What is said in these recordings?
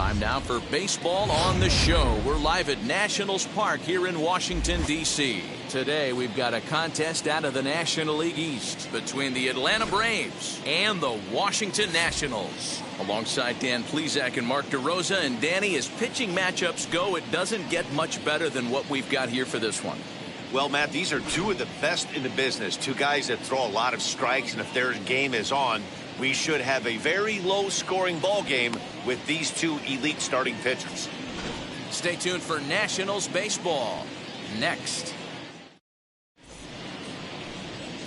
Time now for baseball on the show. We're live at Nationals Park here in Washington, D.C. Today we've got a contest out of the National League East between the Atlanta Braves and the Washington Nationals. Alongside Dan Plesac and Mark DeRosa. And Danny, as pitching matchups go, it doesn't get much better than what we've got here for this one. Well, Matt, these are two of the best in the business. Two guys that throw a lot of strikes, and if their game is on, we should have a very low-scoring ball game with these two elite starting pitchers. Stay tuned for Nationals baseball next.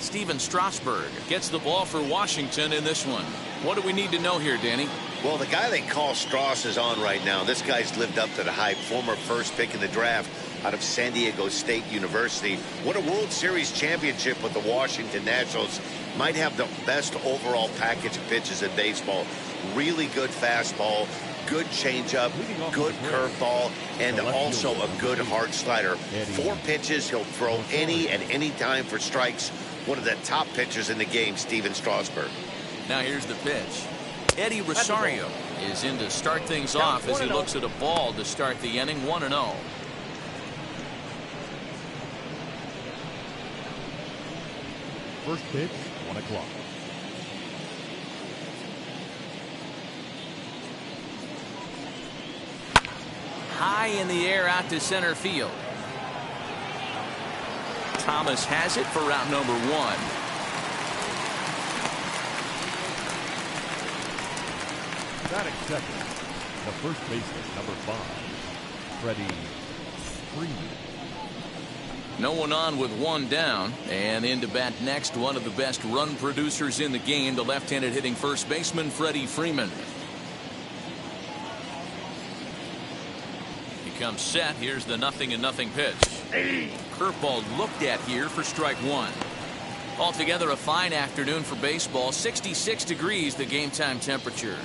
Steven Strasburg gets the ball for Washington in this one. What do we need to know here, Danny? Well, the guy they call Strauss is on right now. This guy's lived up to the hype. Former first pick in the draft out of San Diego State University. Won a World Series championship with the Washington Nationals. Might have the best overall package of pitches in baseball. Really good fastball, good changeup, good curveball, and also a good hard slider. 4 pitches, he'll throw any and any time for strikes. One of the top pitchers in the game, Steven Strasburg. Now here's the pitch. Eddie Rosario is in to start things off as he looks at a ball to start the inning. 1-0. First pitch, 1 o'clock. High in the air out to center field. Thomas has it for route number 1. Batting second, the first baseman, number 5, Freddie Freeman. No one on with 1 down, and in to bat next, one of the best run producers in the game, the left-handed hitting first baseman Freddie Freeman. He comes set. Here's the 0-0 pitch. Curveball looked at here for strike 1. Altogether a fine afternoon for baseball. 66 degrees the game time temperature.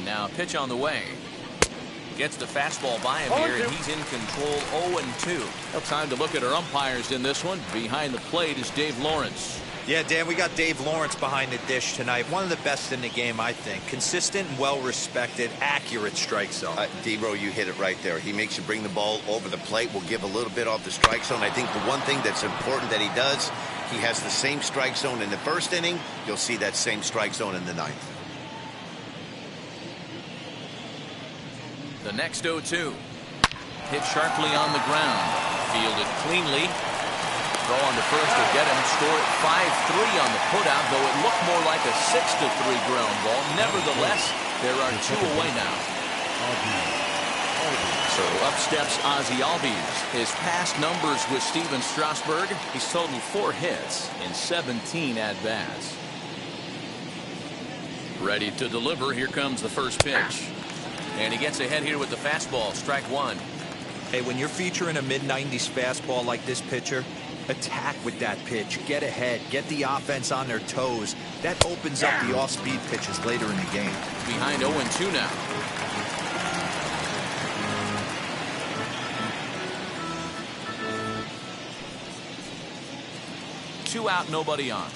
Now a pitch on the way. Gets the fastball by him here, and he's in control. 0-2. Well, time to look at our umpires in this one. Behind the plate is Dave Lawrence. Yeah, Dan, we got Dave Lawrence behind the dish tonight. One of the best in the game, I think. Consistent and well-respected, accurate strike zone. D-Bro, you hit it right there. He makes you bring the ball over the plate. We'll give a little bit off the strike zone. I think the one thing that's important that he does, he has the same strike zone in the first inning. You'll see that same strike zone in the 9th. The next 0-2. Hit sharply on the ground. Fielded cleanly. Throw on to first will get him. Score at 5-3 on the putout, though it looked more like a 6-3 ground ball. Nevertheless, there are 2 away now. So up steps Ozzie Albies. His past numbers with Steven Strasburg, he's totaled 4 hits in 17 at-bats. Ready to deliver. Here comes the first pitch. And he gets ahead here with the fastball. Strike 1. Hey, when you're featuring a mid-90s fastball like this pitcher, attack with that pitch. Get ahead. Get the offense on their toes. That opens up the off-speed pitches later in the game. Behind 0-2 now. Two out, nobody on.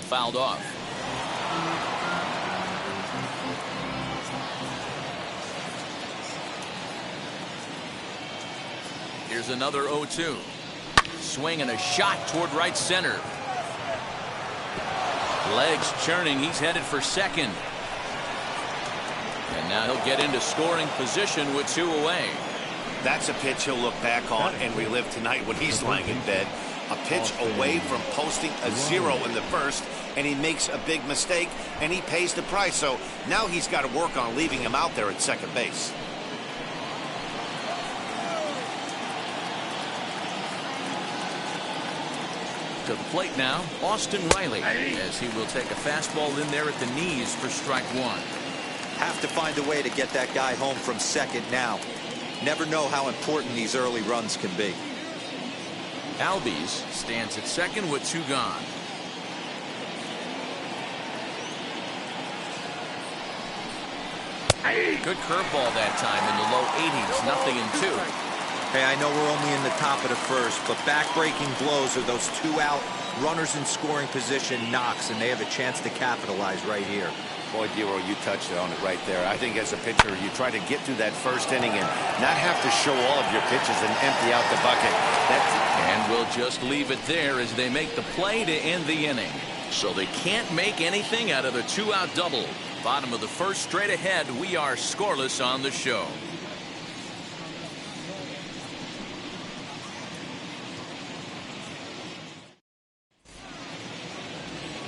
Fouled off. Here's another 0-2. Swing and a shot toward right center. Legs churning. He's headed for second. And now he'll get into scoring position with 2 away. That's a pitch he'll look back on and relive tonight when he's lying in bed. A pitch away from posting a 0 in the first, and he makes a big mistake, and he pays the price. So now he's got to work on leaving him out there at second base. To the plate now, Austin Riley, as he will take a fastball in there at the knees for strike 1. Have to find a way to get that guy home from second now. Never know how important these early runs can be. Albies stands at second with 2 gone. Good curveball that time in the low 80s, 0-2. Hey, I know we're only in the top of the first, but back-breaking blows are those two-out runners in scoring position knocks, and they have a chance to capitalize right here. Boy, Dero, you touched on it right there. I think as a pitcher, you try to get through that first inning and not have to show all of your pitches and empty out the bucket. And we'll just leave it there as they make the play to end the inning. So they can't make anything out of the two-out double. Bottom of the first, straight ahead. We are scoreless on the show.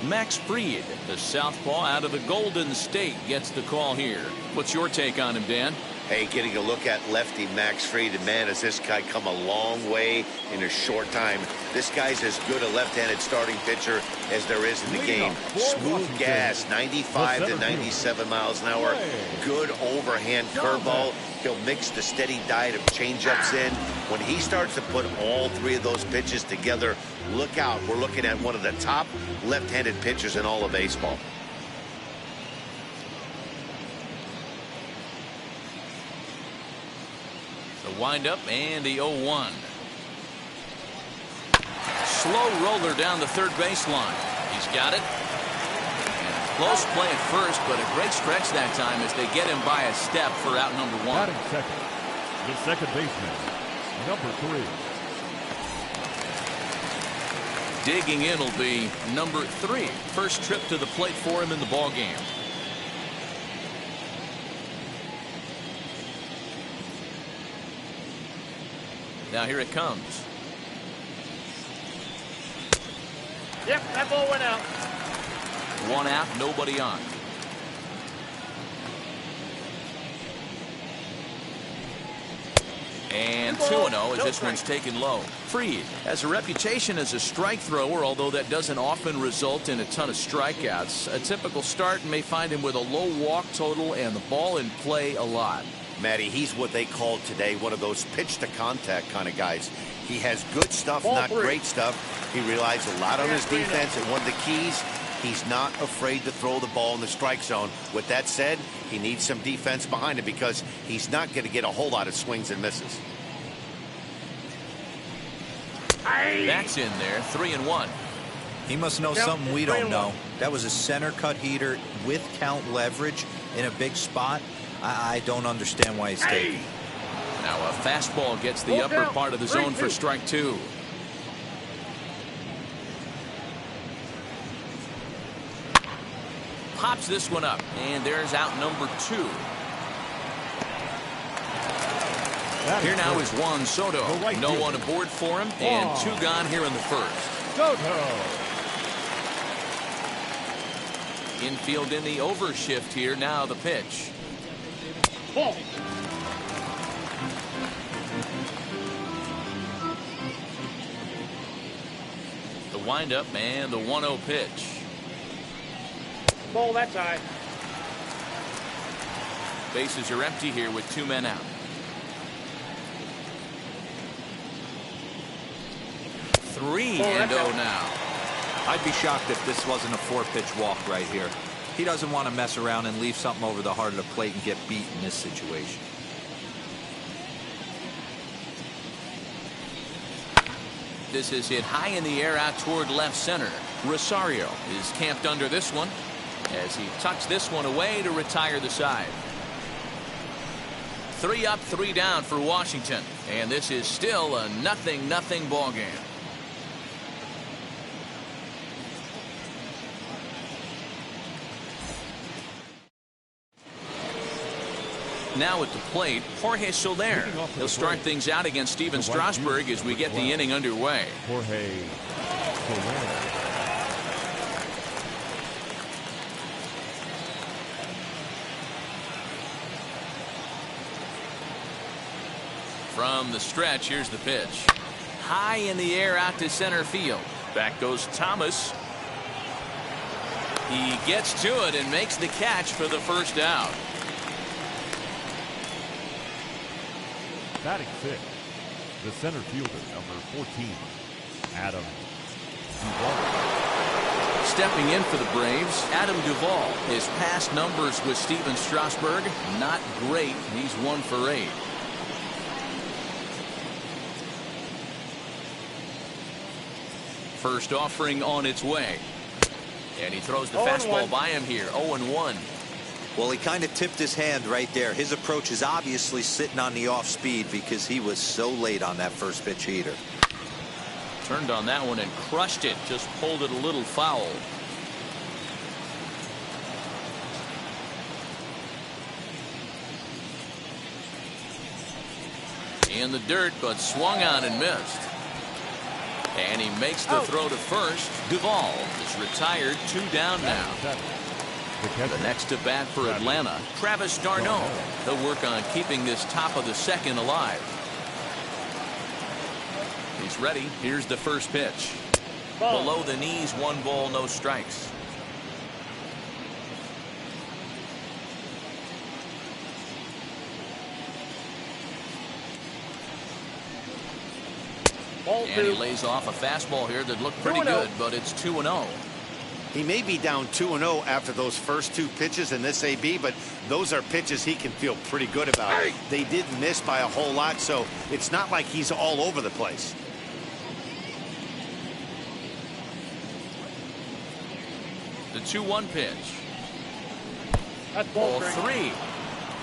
Max Fried, the southpaw out of the Golden State, gets the call here. What's your take on him, Dan? Hey, getting a look at lefty Max Fried, and man, has this guy come a long way in a short time. This guy's as good a left-handed starting pitcher as there is in the game. Smooth gas, 95 to 97 miles an hour. Good overhand curveball. He'll mix the steady diet of changeups in. When he starts to put all three of those pitches together, look out. We're looking at one of the top left-handed pitchers in all of baseball. The windup and the 0-1. Slow roller down the third baseline. He's got it. And close play at first, but a great stretch that time as they get him by a step for out number 1. Batting second, the second baseman, number 3. Digging in will be number 3. First trip to the plate for him in the ball game. Now here it comes. Yep, that ball went out. 1 out, nobody on. And 2-0 as this one's taken low. Fried has a reputation as a strike thrower, although that doesn't often result in a ton of strikeouts. A typical start may find him with a low walk total and the ball in play a lot. Matty, he's what they call today one of those pitch-to-contact kind of guys. He has good stuff, not great stuff. He relies a lot on his defense, and one of the keys, he's not afraid to throw the ball in the strike zone. With that said, he needs some defense behind him because he's not going to get a whole lot of swings and misses. That's in there, 3-1. He must know something we don't know. That was a center cut heater with count leverage in a big spot. I don't understand why he's taking. Now a fastball gets the upper part of the zone for strike 2. Pops this one up, and there's out number 2. Here now is Juan Soto. No one aboard for him, and 2 gone here in the first. Soto. Infield in the overshift here. Now the pitch. Ball. The windup and the 1-0 pitch. Ball, that's high. Bases are empty here with 2 men out. 3-0 now. I'd be shocked if this wasn't a 4-pitch walk right here. He doesn't want to mess around and leave something over the heart of the plate and get beat in this situation. This is hit high in the air out toward left center. Rosario is camped under this one as he tucks this one away to retire the side. 3 up, 3 down for Washington, and this is still a 0-0 ball game. Now at the plate, Jorge Soler. He'll start things out against Steven Strasburg as we get the inning underway. Jorge Soler. From the stretch, here's the pitch. High in the air out to center field. Back goes Thomas. He gets to it and makes the catch for the first out. Batting 6, the center fielder, number 14, Adam. Stepping in for the Braves, Adam Duvall. His past numbers with Steven Strasburg, not great. He's 1 for 8. First offering on its way. And he throws the fastball by him here. 0-1. Well, he kind of tipped his hand right there. His approach is obviously sitting on the off speed because he was so late on that first pitch heater. Turned on that one and crushed it. Just pulled it a little foul. In the dirt, but swung on and missed. And he makes the throw to first. Duvall is retired. 2 down now. The next to bat for Atlanta, Travis d'Arnaud. He'll work on keeping this top of the second alive. He's ready. Here's the first pitch. Below the knees, 1 ball, no strikes. And he lays off a fastball here that looked pretty good, but it's 2-0. He may be down 2-0 after those first 2 pitches in this AB, but those are pitches he can feel pretty good about. They did miss by a whole lot, so it's not like he's all over the place. The 2-1 pitch. That's ball 3.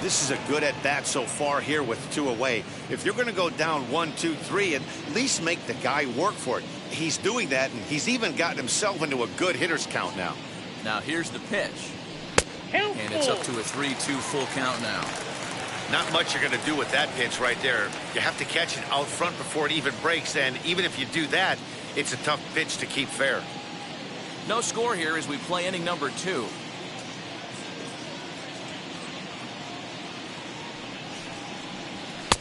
This is a good at bat so far here with 2 away. If you're going to go down 1, 2, 3, at least make the guy work for it. He's doing that, and he's even gotten himself into a good hitter's count now. Now here's the pitch. And it's up to a 3-2 full count now. Not much you're going to do with that pitch right there. You have to catch it out front before it even breaks, and even if you do that, it's a tough pitch to keep fair. No score here as we play inning number 2.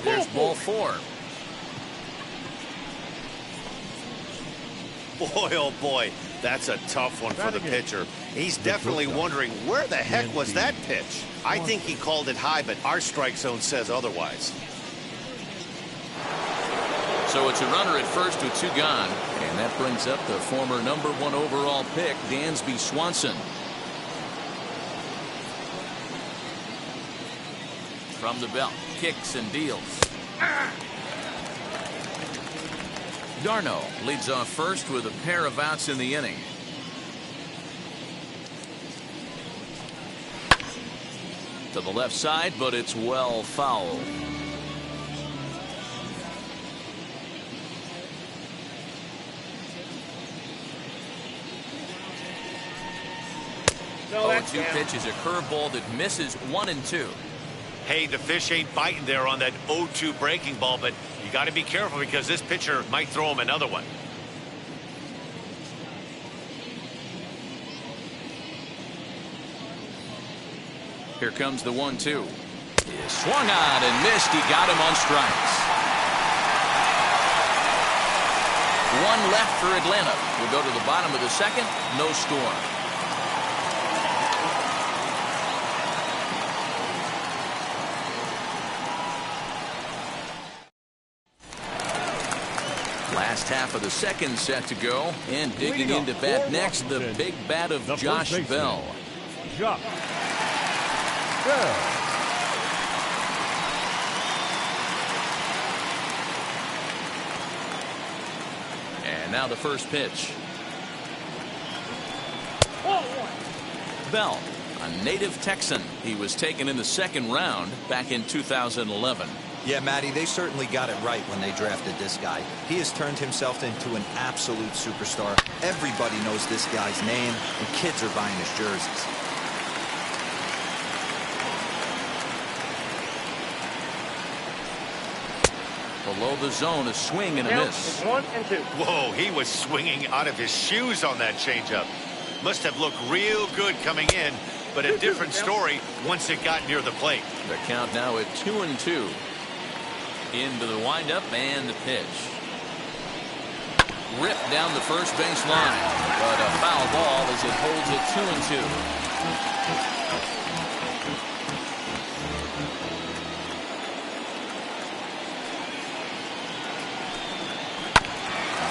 There's ball 4. Boy, oh boy, that's a tough one for the pitcher. He's definitely wondering, where the heck was that pitch? I think he called it high, but our strike zone says otherwise. So it's a runner at first with 2 gone. And that brings up the former number 1 overall pick, Dansby Swanson. From the belt, kicks and deals. d'Arnaud leads off first with a pair of outs in the inning. To the left side, but it's well fouled. No, 0-2 pitch is a curveball that misses 1 and 2. Hey, the fish ain't biting there on that 0-2 breaking ball, but you got to be careful because this pitcher might throw him another one. Here comes the 1-2. He swung on and missed. He got him on strikes. 1 left for Atlanta. We'll go to the bottom of the second. No score. Last half of the second set to go, and digging into bat next, the big bat of Josh Bell. Josh Bell. And now the first pitch. Bell, a native Texan. He was taken in the 2nd round back in 2011. Yeah, Matty, they certainly got it right when they drafted this guy. He has turned himself into an absolute superstar. Everybody knows this guy's name, and kids are buying his jerseys. Below the zone, a swing and a miss. 1 and 2. Whoa, he was swinging out of his shoes on that changeup. Must have looked real good coming in, but a different story once it got near the plate. The count now at 2-2. Into the windup and the pitch. Ripped down the first base line, but a foul ball as it holds it 2-2.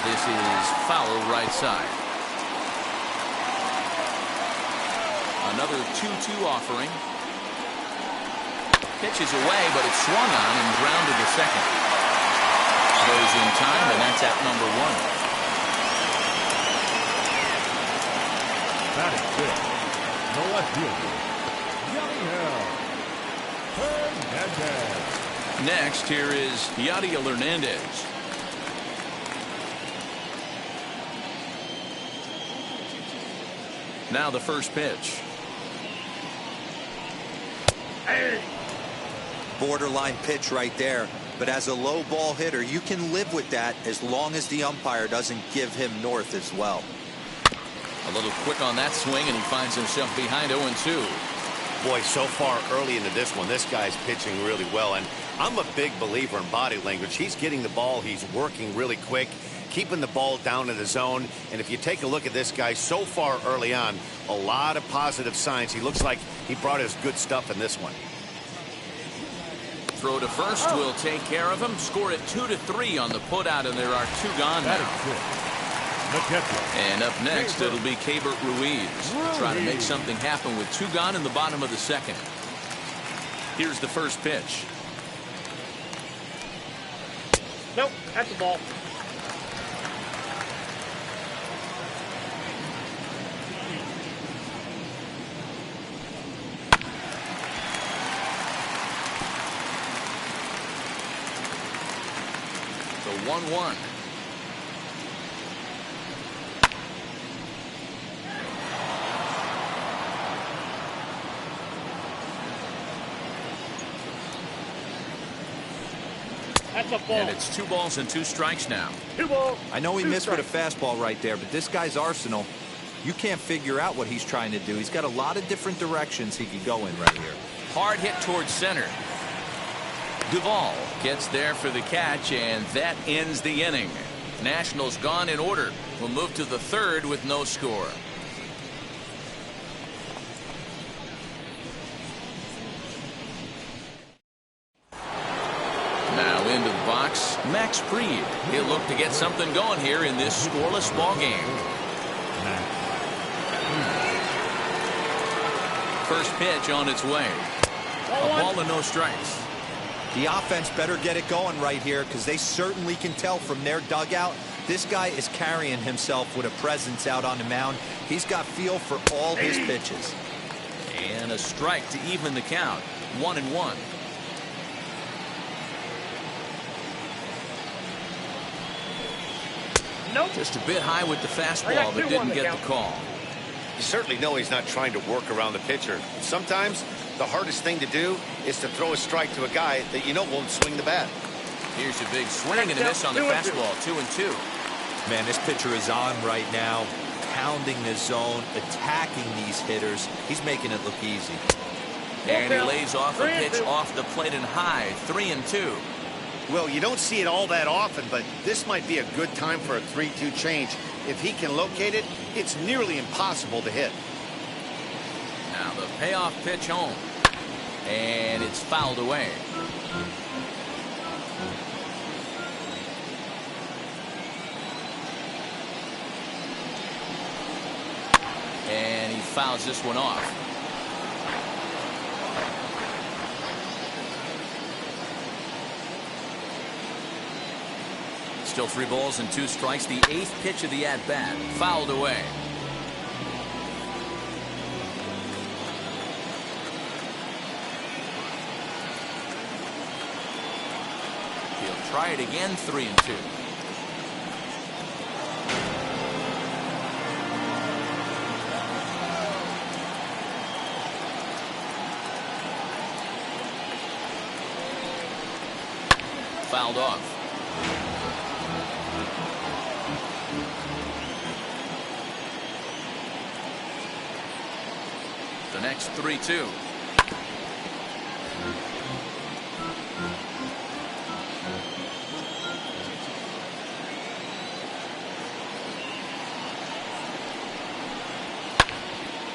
This is foul right side. Another 2-2 offering. Pitches away, but it's swung on and grounded to second. Goes in time, and that's out number 1. Batting fifth, the left fielder, Hernandez. Next, here is Yadiel Hernandez. Now the first pitch. Borderline pitch right there. But as a low ball hitter, you can live with that as long as the umpire doesn't give him north as well. A little quick on that swing, and he finds himself behind 0-2. Boy, so far early into this one, this guy's pitching really well. And I'm a big believer in body language. He's getting the ball. He's working really quick, keeping the ball down in the zone. And if you take a look at this guy so far early on, a lot of positive signs. He looks like he brought his good stuff in this one. Throw to first will take care of him. Score it 2-3 on the putout, and there are 2 gone now. And up next, it'll be Keibert Ruiz. Try to make something happen with 2 gone in the bottom of the second. Here's the first pitch. Nope, that's the ball. The 1-1. That's a ball. And it's 2 balls and 2 strikes now. 2 balls. I know he missed with a fastball right there, but this guy's arsenal, you can't figure out what he's trying to do. He's got a lot of different directions he could go in right here. Hard hit towards center. Duvall gets there for the catch, and that ends the inning. Nationals gone in order. We'll move to the 3rd with no score. Now into the box, Max Fried. He'll look to get something going here in this scoreless ball game. First pitch on its way. A ball and no strikes. The offense better get it going right here, because they certainly can tell from their dugout this guy is carrying himself with a presence out on the mound. He's got feel for all his pitches. And a strike to even the count. 1-1. Nope. Just a bit high with the fastball, but didn't get the call. You certainly know he's not trying to work around the pitcher. Sometimes the hardest thing to do is to throw a strike to a guy that you know won't swing the bat. Here's a big swing and a miss on the fastball. 2-2. Man, this pitcher is on right now, pounding the zone, attacking these hitters. He's making it look easy. And he lays off a pitch off the plate and high. 3-2. Well, you don't see it all that often, but this might be a good time for a 3-2 change. If he can locate it, it's nearly impossible to hit. Now the payoff pitch home. And it's fouled away. And he fouls this one off. Still 3 balls and 2 strikes. The 8th pitch of the at-bat. Fouled away. He'll try it again. 3-2. Fouled off. The next 3-2.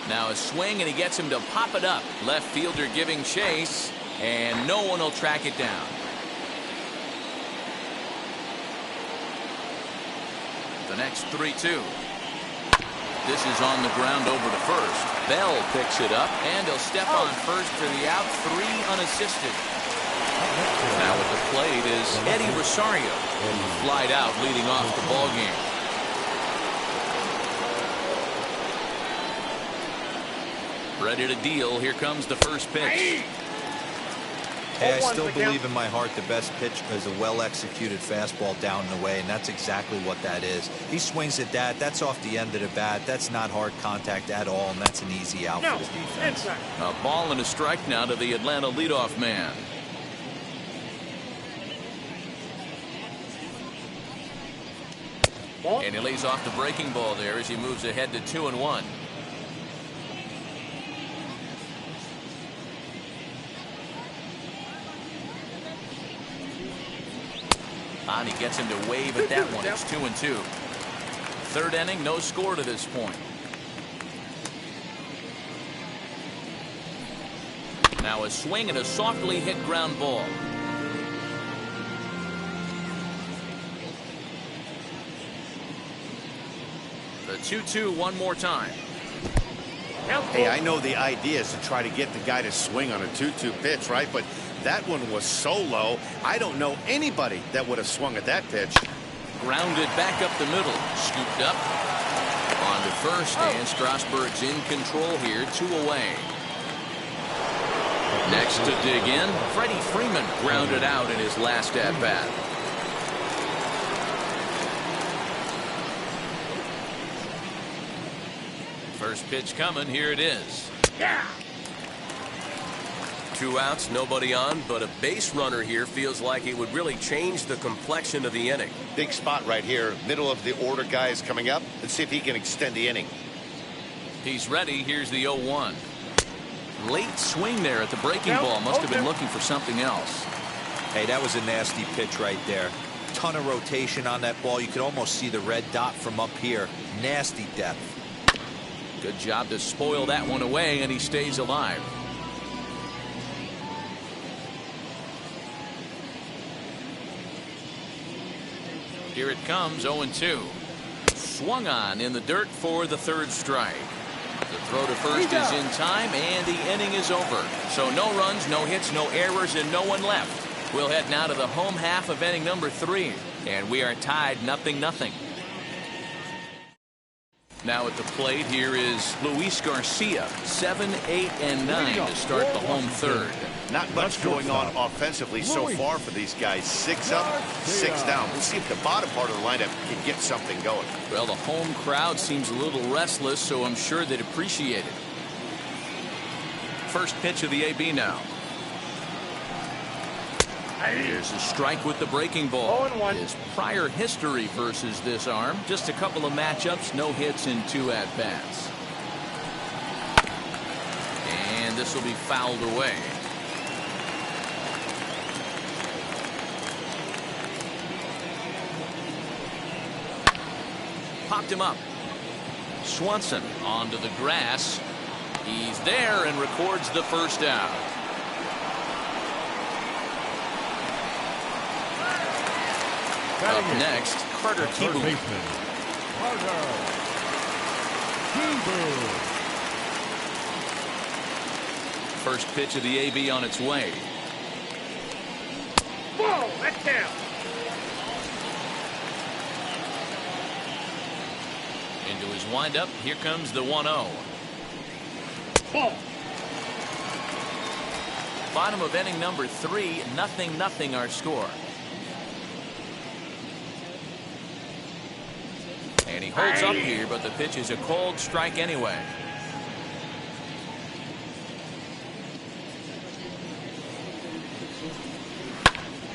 Now a swing, and he gets him to pop it up. Left fielder giving chase, and no one will track it down. The next 3-2. This is on the ground over to first. Bell picks it up, and he'll step on first for the out, 3 unassisted. Now at the plate is Eddie Rosario, who flied out leading off the ball game. Ready to deal. Here comes the first pitch. Hey, I still believe in my heart the best pitch is a well-executed fastball down and away, and that's exactly what that is. He swings at that. That's off the end of the bat. That's not hard contact at all, and that's an easy out for the defense. A ball and a strike now to the Atlanta leadoff man. And he lays off the breaking ball there as he moves ahead to 2-1. And he gets him to wave at that one. It's 2-2. Third inning, no score to this point. Now a swing and a softly hit ground ball. The 2-2 one more time. Hey, I know the idea is to try to get the guy to swing on a 2-2 pitch, right? But that one was so low, I don't know anybody that would have swung at that pitch. Grounded back up the middle. Scooped up. On to first, and Strasburg's in control here, 2 away. Next to dig in, Freddie Freeman grounded out in his last at-bat. First pitch coming, here it is. Yeah. 2 outs, nobody on, but a base runner here feels like it would really change the complexion of the inning. Big spot right here. Middle of the order guy is coming up. Let's see if he can extend the inning. He's ready. Here's the 0-1. Late swing there at the breaking ball. Must have been looking for something else. Hey, that was a nasty pitch right there. Ton of rotation on that ball. You could almost see the red dot from up here. Nasty depth. Good job to spoil that one away, and he stays alive. Here it comes, 0-2. Swung on in the dirt for the third strike. The throw to first is in time, and the inning is over. So no runs, no hits, no errors, and no one left. We'll head now to the home half of inning number 3, and we are tied 0-0. Now at the plate, here is Luis Garcia, 7, 8, and 9 to start the home third. Not much going on offensively so far for these guys. 6 up, 6 down. We'll see if the bottom part of the lineup can get something going. Well, the home crowd seems a little restless, so I'm sure they'd appreciate it. First pitch of the AB now. Here's a strike with the breaking ball. 0-1. His prior history versus this arm, just a couple of matchups, no hits in 2 at-bats. And this will be fouled away. Popped him up. Swanson onto the grass. He's there and records the first out. Up next, Carter Kieboom. First pitch of the AB on its way. Whoa, that's down. Into his windup. Here comes the 1-0. Ball. Bottom of inning number 3, 0-0 our score. And he holds up here, but the pitch is a cold strike anyway.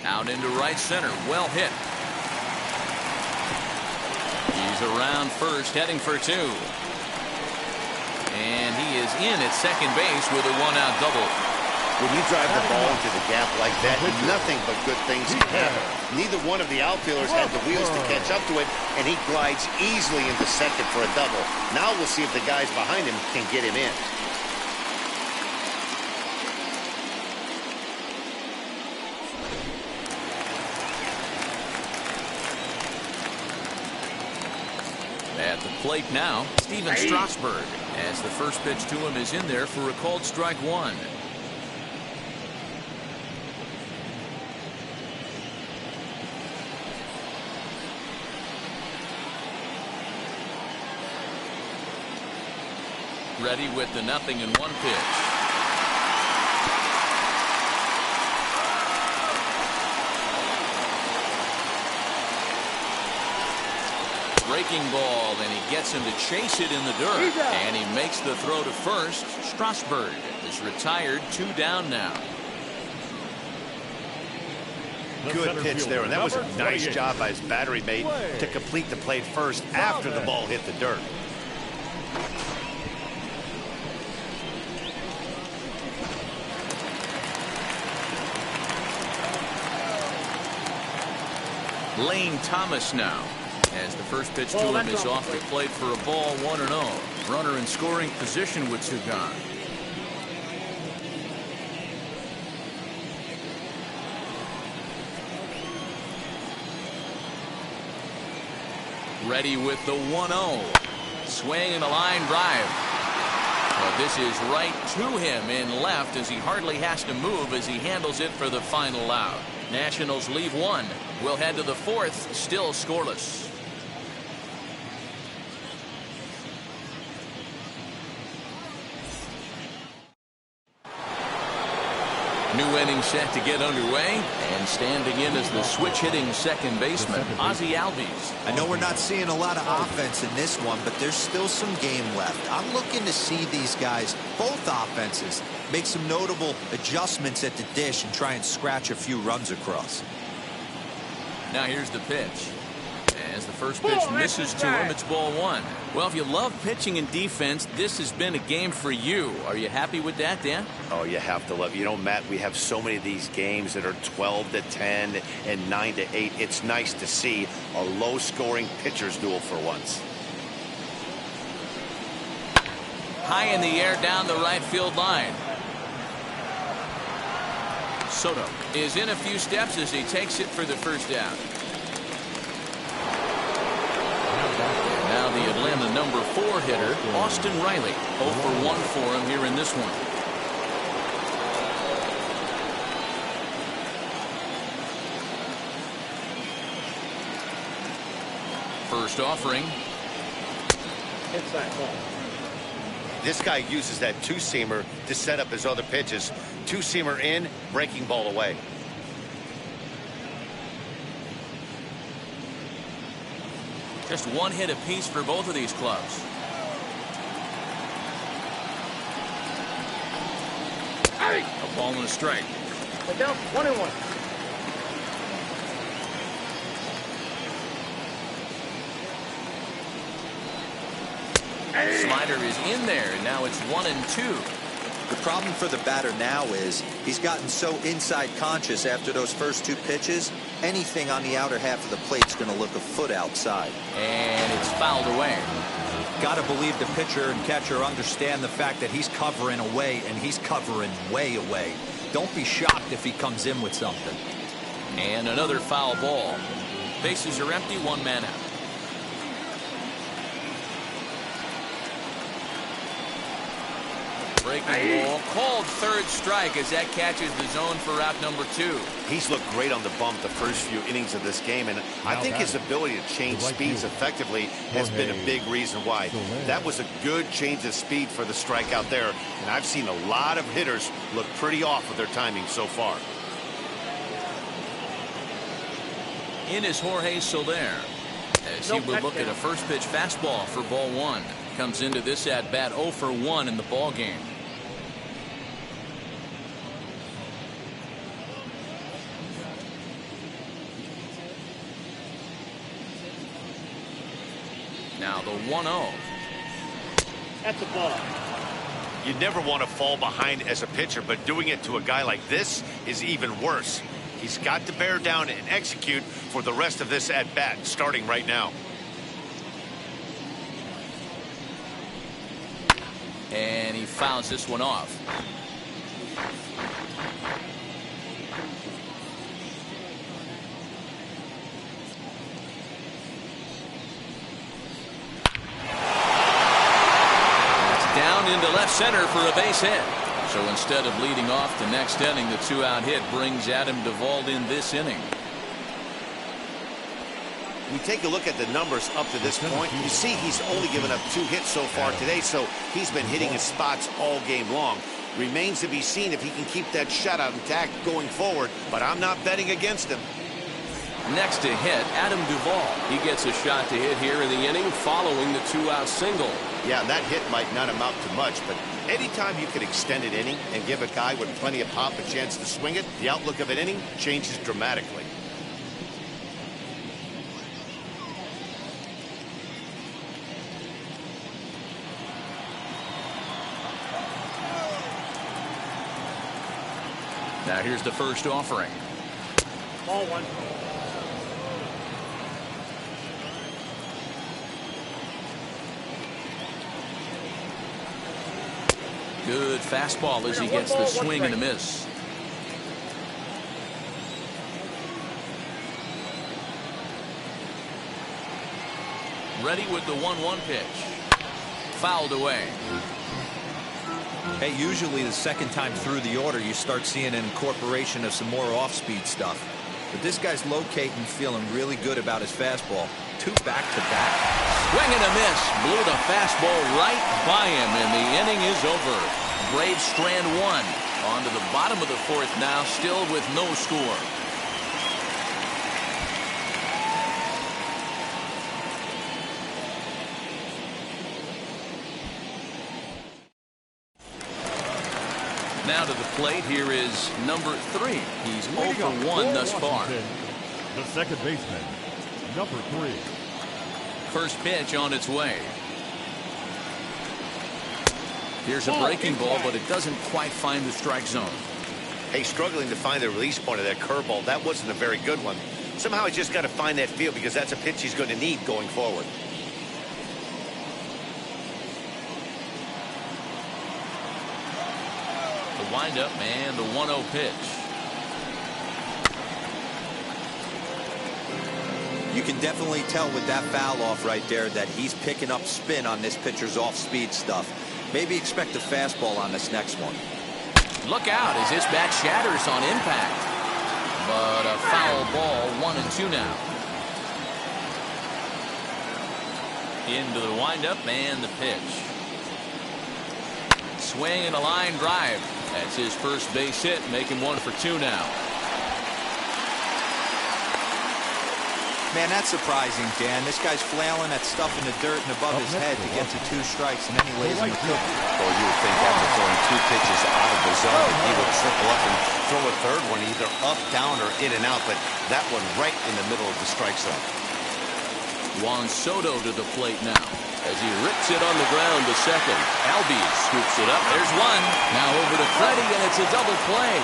Out into right center. Well hit. He's around first, heading for 2. And he is in at second base with a 1-out double. When you drive the ball into the gap like that, nothing but good things can happen. Neither one of the outfielders had the wheels to catch up to it, and he glides easily into second for a double. Now we'll see if the guys behind him can get him in. At the plate now, Steven Strasburg. as the first pitch to him is in there for a called strike one. Ready with the 0-1 pitch. Breaking ball, and he gets him to chase it in the dirt. And he makes the throw to first. Strasburg is retired, 2 down now. Good pitch there, and that was a nice job by his battery mate to complete the play first after the ball hit the dirt. Lane Thomas now, as the first pitch to him is off the plate for a ball, 1-0. Runner in scoring position with 2 gone. Ready with the 1-0. Swing and a line drive. But this is right to him in left as he hardly has to move as he handles it for the final out. Nationals leave 1. We'll head to the 4th, still scoreless. New inning set to get underway, and standing in as the switch-hitting second baseman, Ozzie Albies. I know we're not seeing a lot of offense in this one, but there's still some game left. I'm looking to see these guys, both offenses, make some notable adjustments at the dish and try and scratch a few runs across. Now here's the pitch. As the first pitch misses to him, it's ball 1. Well, if you love pitching and defense, this has been a game for you. Are you happy with that, Dan? Oh, you have to love. You know, Matt, we have so many of these games that are 12-10 and 9-8. It's nice to see a low-scoring pitcher's duel for once. High in the air down the right field line. Soto is in a few steps as he takes it for the first out. Now the Atlanta number 4 hitter, Austin Riley, 0 for 1 for him here in this one. First offering. Hits that ball. This guy uses that two-seamer to set up his other pitches. Two-seamer in, breaking ball away. Just 1 hit apiece for both of these clubs. A ball and a strike. But down 1-1. Slider is in there, and now it's 1-2. The problem for the batter now is he's gotten so inside conscious after those first 2 pitches, anything on the outer half of the plate's going to look a foot outside. And it's fouled away. Got to believe the pitcher and catcher understand the fact that he's covering away, and he's covering way away. Don't be shocked if he comes in with something. And another foul ball. Bases are empty, 1 man out. Breaking ball, called third strike as that catches the zone for out number 2. He's looked great on the bump the first few innings of this game, and I think his ability to change speeds effectively has been a big reason why. That was a good change of speed for the strikeout there, and I've seen a lot of hitters look pretty off with their timing so far. In is Jorge Soler as he will look at a first pitch fastball for ball 1. Comes into this at bat 0 for 1 in the ball game. Now the 1-0. That's a ball. You never want to fall behind as a pitcher, but doing it to a guy like this is even worse. He's got to bear down and execute for the rest of this at bat, starting right now. And he fouls this one off. That's left center for a base hit. So instead of leading off the next inning, the 2-out hit brings Adam Duvall in this inning. We take a look at the numbers up to this point. You see he's only given up 2 hits so far today, so he's been hitting his spots all game long. Remains to be seen if he can keep that shutout intact going forward, but I'm not betting against him. Next to hit, Adam Duvall. He gets a shot to hit here in the inning following the 2-out single. Yeah, that hit might not amount to much, but anytime you can extend an inning and give a guy with plenty of pop a chance to swing it, the outlook of an inning changes dramatically. Now here's the first offering. Ball 1. Good fastball as he gets the swing and a miss. Ready with the 1-1 pitch. Fouled away. Hey, usually the second time through the order, you start seeing an incorporation of some more off-speed stuff. But this guy's locating, feeling really good about his fastball. 2 back-to-back. Swing and a miss. Blew the fastball right by him, and the inning is over. Braves strand 1. On to the bottom of the 4th now, still with no score. Now to the plate, here is number 3. He's 0 for 1 thus far. The second baseman, number 3. First pitch on its way. Here's a breaking ball, but it doesn't quite find the strike zone. Hey, struggling to find the release point of that curveball. That wasn't a very good one. Somehow he's just got to find that feel because that's a pitch he's going to need going forward. The windup and the 1-0 pitch. You can definitely tell with that foul off right there that he's picking up spin on this pitcher's off-speed stuff. Maybe expect a fastball on this next one. Look out as this bat shatters on impact. But a foul ball, 1-2 now. Into the windup and the pitch. Swing and a line drive. That's his first base hit, making 1 for 2 now. Man, that's surprising, Dan. This guy's flailing at stuff in the dirt and above his head to get to 2 strikes, and then he lays in the cookie. Well, you would think after throwing 2 pitches out of the zone, he would triple up and throw a third one, either up, down, or in and out, but that one right in the middle of the strike zone. Juan Soto to the plate now as he rips it on the ground to second. Albies scoops it up. There's 1. Now over to Freddie, and it's a double play.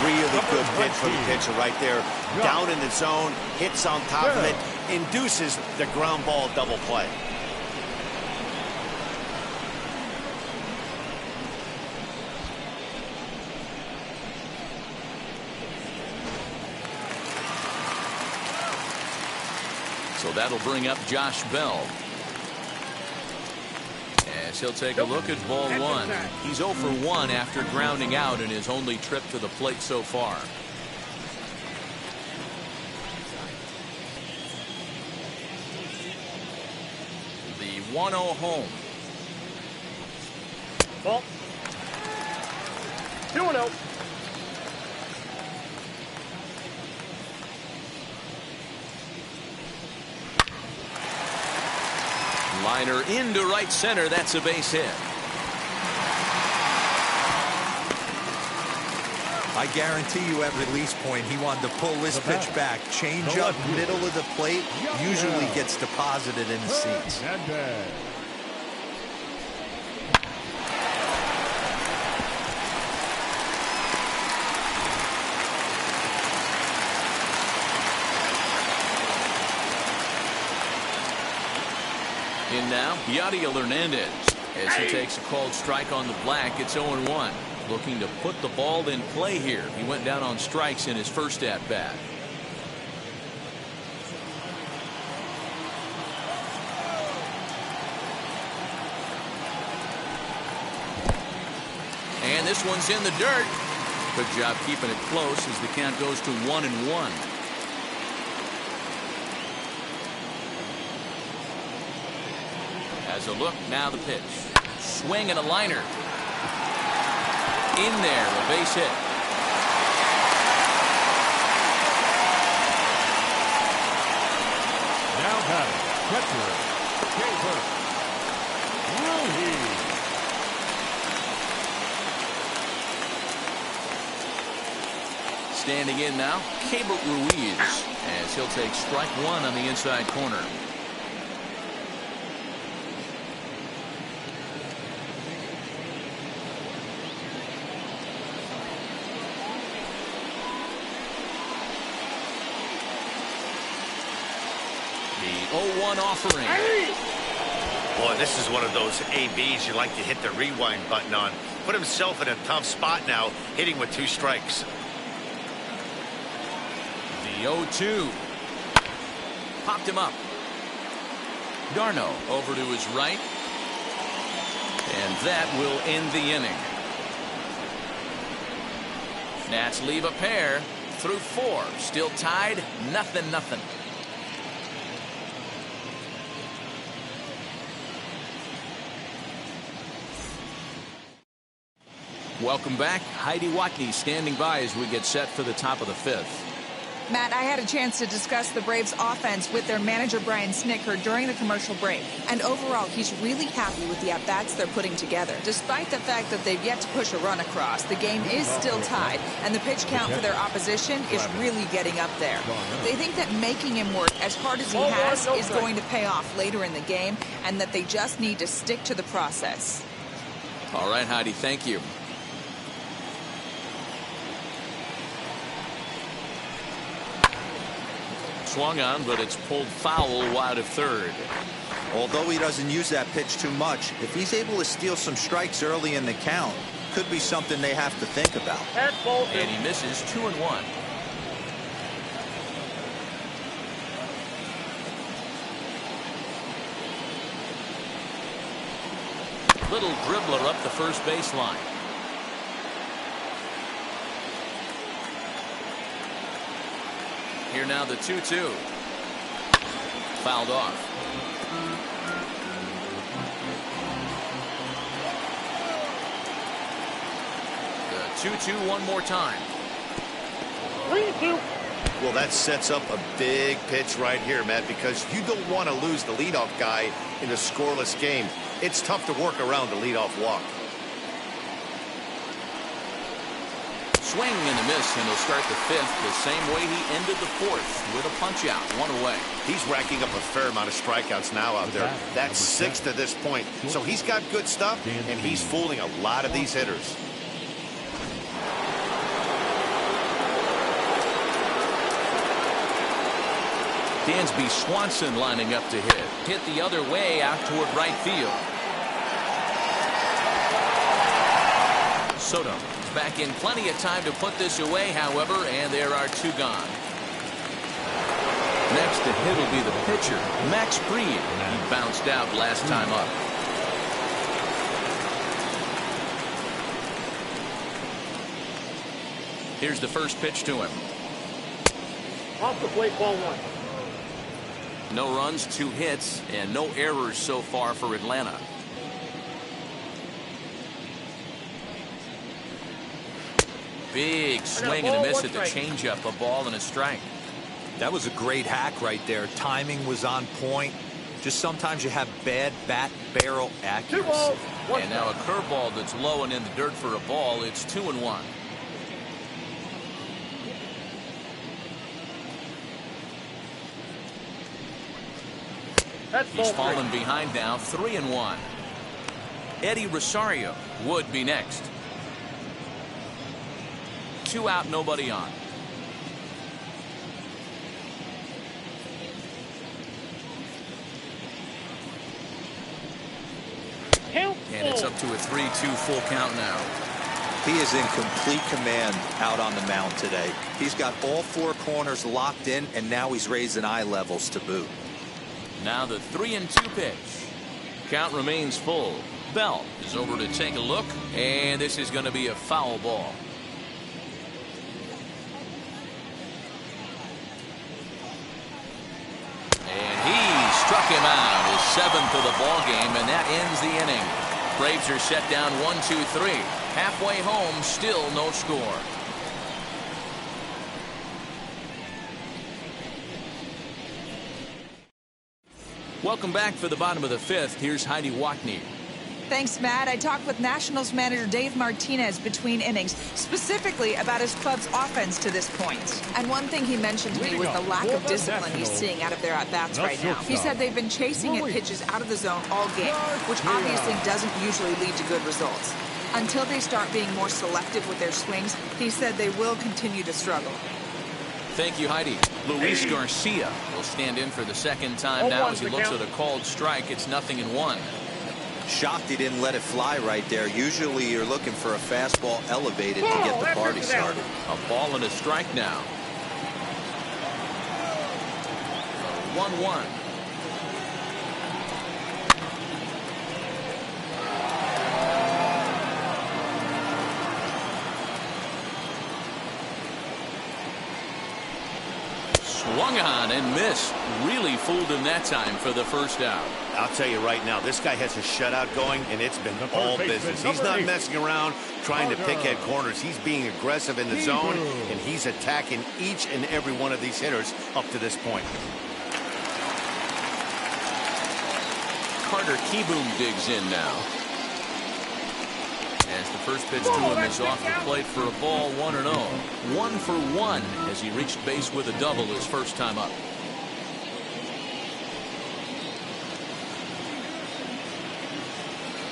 Really good hit from the pitcher right there. Down in the zone, hits on top of it, induces the ground ball double play. So that'll bring up Josh Bell. As he'll take a look at ball 1. He's 0 for 1 after grounding out in his only trip to the plate so far. The 1-0 home. Ball. 2-0. Liner into right center. That's a base hit. I guarantee you at release point, he wanted to pull this pitch back. Change up middle of the plate usually gets deposited in the seats. In now, Yadiel Hernandez. As he takes a called strike on the black, it's 0-1. Looking to put the ball in play here. He went down on strikes in his first at-bat. this one's in the dirt. Good job keeping it close as the count goes to 1-1. As a look, now the pitch. Swing and a liner. In there, a base hit. Now batting, catcher, Gilbert. Ruiz. Standing in now, Cable Ruiz, as he'll take strike one on the inside corner. The 0-1 offering. Boy, this is one of those ABs you like to hit the rewind button on. Put himself in a tough spot now, hitting with 2 strikes. The 0-2. Popped him up. Darno over to his right. And that will end the inning. Nats leave a pair through 4. Still tied, 0-0. Welcome back. Heidi Watney standing by as we get set for the top of the 5th. Matt, I had a chance to discuss the Braves offense with their manager Brian Snitker during the commercial break. And overall, he's really happy with the at-bats they're putting together. Despite the fact that they've yet to push a run across, the game is still tied, and the pitch count for their opposition is really getting up there. They think that making him work as hard as he has is going to pay off later in the game, and that they just need to stick to the process. All right, Heidi, thank you. Swung on, but it's pulled foul wide of third. Although he doesn't use that pitch too much, if he's able to steal some strikes early in the count, could be something they have to think about. And he misses 2-1. Little dribbler up the first baseline. Here now the 2-2. Fouled off. The 2-2 one more time. 3-2. Well, that sets up a big pitch right here, Matt, because you don't want to lose the leadoff guy in a scoreless game. It's tough to work around the leadoff walk. Swing and a miss, and he'll start the 5th the same way he ended the 4th with a punch out, 1 away. He's racking up a fair amount of strikeouts now out there. That's 6 to this point. So he's got good stuff, and he's fooling a lot of these hitters. Dansby Swanson lining up to hit. Hit the other way out toward right field. Soto back in plenty of time to put this away, however, and there are 2 gone. Next to hit will be the pitcher, Max Fried. He bounced out last time up. Here's the first pitch to him. Off the plate, ball 1. No runs, 2 hits, and no errors so far for Atlanta. Big swing and a miss at the changeup, a ball and a strike. That was a great hack right there. Timing was on point. Just sometimes you have bad bat barrel accuracy. 2 balls, 1 And now a curveball that's low and in the dirt for a ball. It's 2-1. He's fallen behind now, 3-1. Eddie Rosario would be next. 2 out, nobody on. And it's up to a 3-2 full count now. He is in complete command out on the mound today. He's got all 4 corners locked in, and now he's raising eye levels to boot. Now the 3-2 pitch. Count remains full. Bell is over to take a look, and this is going to be a foul ball. And he struck him out, his 7th of the ball game, and that ends the inning. Braves are set down 1-2-3. Halfway home, still no score. Welcome back for the bottom of the 5th. Here's Heidi Watney. Thanks, Matt. I talked with Nationals manager Dave Martinez between innings, specifically about his club's offense to this point. And one thing he mentioned to me was the lack of discipline he's seeing out of their at-bats right now. He said they've been chasing at pitches out of the zone all game, which obviously doesn't usually lead to good results. Until they start being more selective with their swings, he said they will continue to struggle. Thank you, Heidi. Luis Garcia will stand in for the second time now as he looks at a called strike. It's 0-1. Shocked he didn't let it fly right there. Usually you're looking for a fastball elevated to get the party started. A ball and a strike now. 1-1. Swung on and missed. Really fooled him that time for the first out. I'll tell you right now, this guy has a shutout going, and it's been all business. He's not messing around trying to pick at corners. He's being aggressive in the zone, and he's attacking each and every one of these hitters up to this point. Carter Kieboom digs in now. As the first pitch to him is off the plate for a ball, 1-0. 1 for 1 as he reached base with a double his first time up.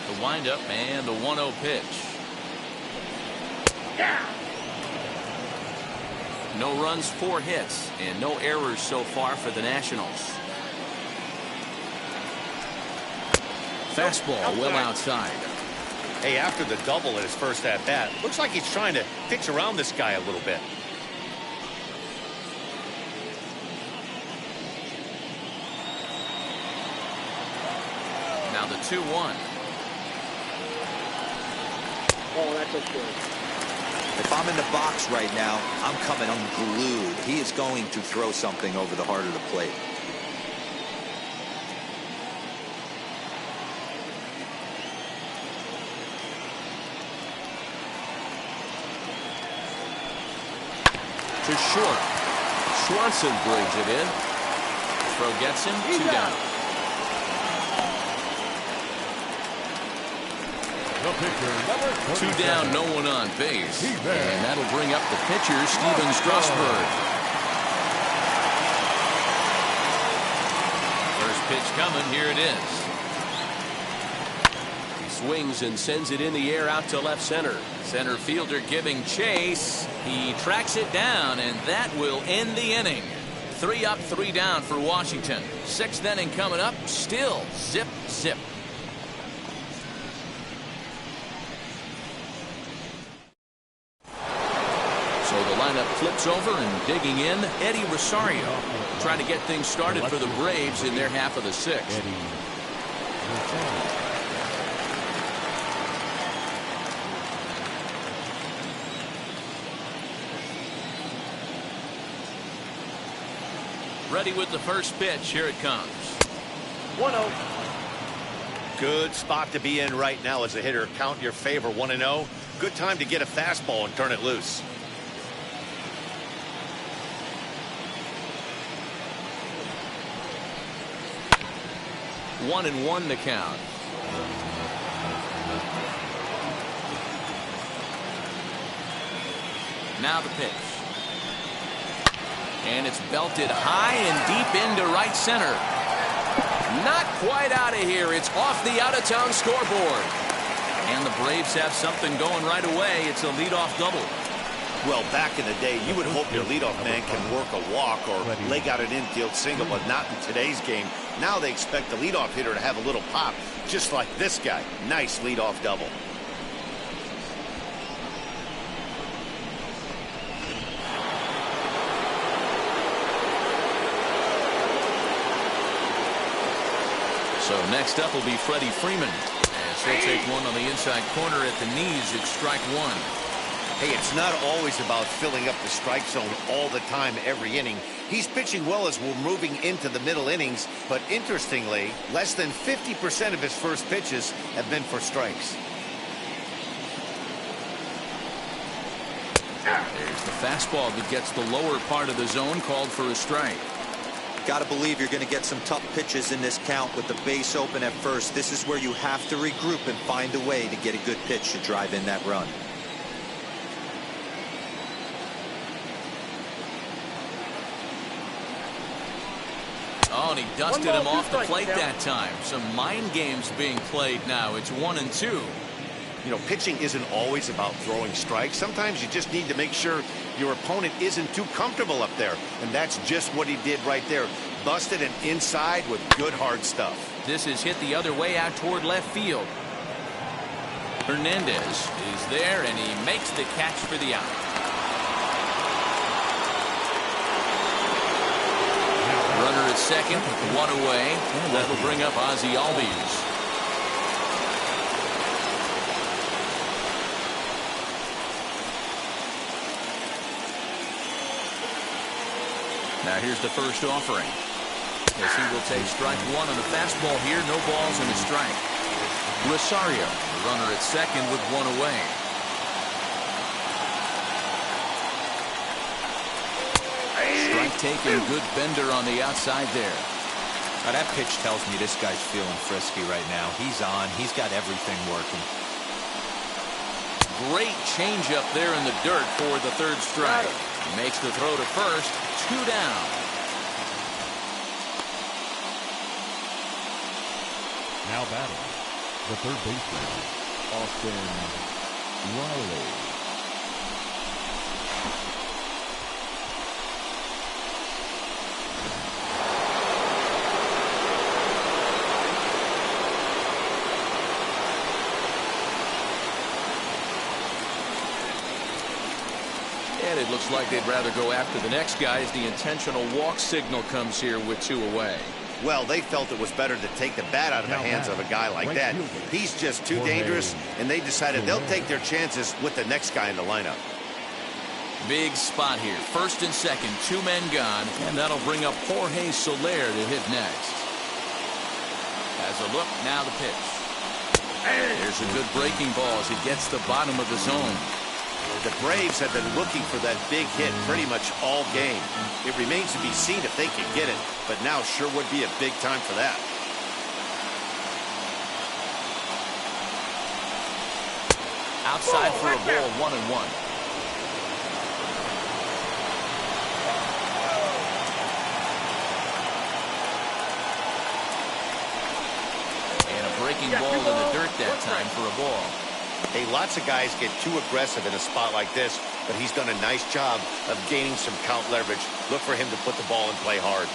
The windup and the 1-0 pitch. No runs, 4 hits, and no errors so far for the Nationals. Fastball well outside. Hey, after the double at his first at-bat, looks like he's trying to pitch around this guy a little bit. Now the 2-1. Oh, that's a good. If I'm in the box right now, I'm coming unglued. He is going to throw something over the heart of the plate. To short. Swanson brings it in. Throw gets him. 2 down. The pitcher, 2 down, no one on base. And that'll bring up the pitcher, Steven Strasburg. First pitch coming. Here it is. He swings and sends it in the air out to left center. Center fielder giving chase. He tracks it down, and that will end the inning. 3 up, 3 down for Washington. 6th inning coming up. Still zip, zip. So the lineup flips over, and digging in, Eddie Rosario, trying to get things started for the Braves in their half of the 6th. Ready with the first pitch. Here it comes. 1-0. Good spot to be in right now as a hitter. Count in your favor. 1-0. Good time to get a fastball and turn it loose. One and 1 to count. Now the pitch. And it's belted high and deep into right center. Not quite out of here. It's off the out-of-town scoreboard. And the Braves have something going right away. It's a leadoff double. Well, back in the day, you would hope your leadoff man can work a walk or leg out an infield single, but not in today's game. Now they expect the leadoff hitter to have a little pop, just like this guy. Nice leadoff double. So next up will be Freddie Freeman, as pitch. He'll take one on the inside corner at the knees. It's strike one. Hey, it's not always about filling up the strike zone all the time every inning. He's pitching well as we're moving into the middle innings, but interestingly, less than 50% of his first pitches have been for strikes. There's the fastball that gets the lower part of the zone, called for a strike. Got to believe you're going to get some tough pitches in this count with the base open at first. This is where you have to regroup and find a way to get a good pitch to drive in that run. Oh, and he dusted him off the plate that time. Some mind games being played now. It's 1-2. You know, pitching isn't always about throwing strikes. Sometimes you just need to make sure your opponent isn't too comfortable up there. And that's just what he did right there. Busted and inside with good hard stuff. This is hit the other way out toward left field. Hernandez is there, and he makes the catch for the out. Runner at second, one away. That'll bring up Ozzie Albies. Now here's the first offering. As he will take strike one on the fastball here. No balls and a strike. Rosario, the runner at second with one away. Strike taken. Good bender on the outside there. Now that pitch tells me this guy's feeling frisky right now. He's on. He's got everything working. Great changeup there in the dirt for the third strike. He makes the throw to first. 2 down. Now batting, the third baseman, Austin Riley. And it looks like they'd rather go after the next guy as the intentional walk signal comes here with 2 away. Well, they felt it was better to take the bat out of the hands of a guy like that. He's just too dangerous, and they decided they'll take their chances with the next guy in the lineup. Big spot here. First and second, 2 men gone, and that'll bring up Jorge Soler to hit next. Has a look, now the pitch. There's a good breaking ball as it gets the bottom of the zone. The Braves have been looking for that big hit pretty much all game. It remains to be seen if they can get it, but now sure would be a big time for that. Outside for a ball, 1-1. And a breaking ball in the dirt that time for a ball. Hey, lots of guys get too aggressive in a spot like this, but he's done a nice job of gaining some count leverage. Look for him to put the ball in play hard.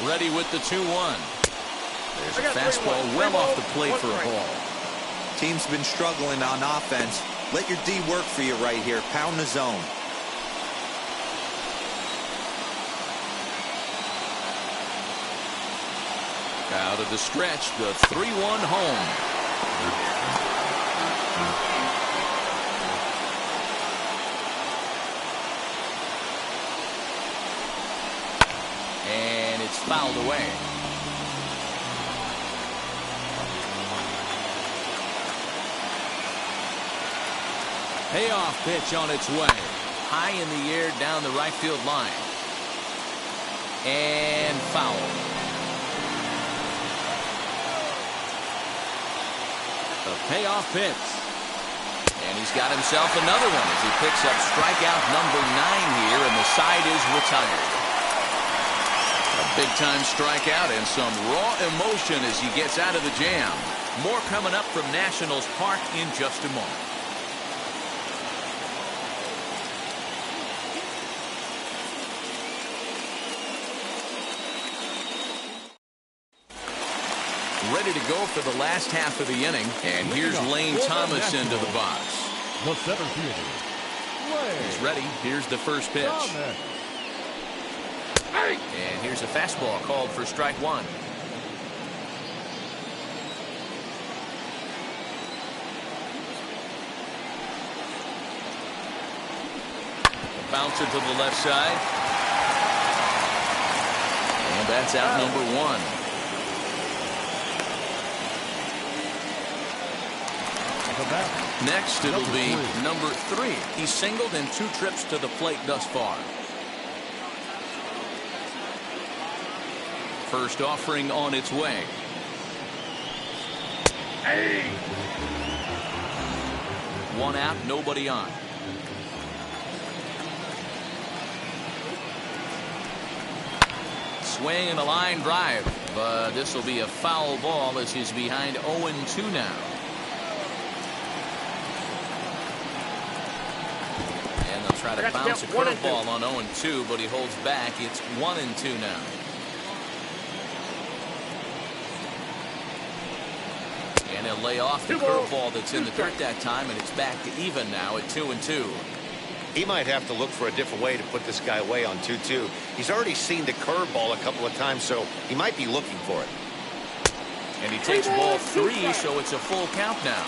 Ready with the 2-1. There's a fastball well off the plate for a ball. Team's been struggling on offense. Let your D work for you right here. Pound the zone. Out of the stretch, the 3-1 home. And it's fouled away. Payoff pitch on its way. High in the air down the right field line. And foul. A payoff pitch. And he's got himself another one as he picks up strikeout number 9 here, and the side is retired. A big-time strikeout and some raw emotion as he gets out of the jam. More coming up from Nationals Park in just a moment. Ready to go for the last half of the inning. And here's Lane Thomas into the box. The center fielder, He's ready. Here's the first pitch. And here's a fastball called for strike 1. bouncer to the left side. And that's out number one. Next, it'll be number 3. He's singled in 2 trips to the plate thus far. First offering on its way. Hey. 1 out, nobody on. Swing and a line drive, but this will be a foul ball as he's behind 0-2 now. And they'll try to bounce a curveball on 0-2, but he holds back. It's 1-2 now. And he'll lay off the curveball that's in the dirt that time, and it's back to even now at 2-2. He might have to look for a different way to put this guy away on 2-2. He's already seen the curveball a couple of times, so he might be looking for it. And he takes ball 3, so it's a full count now.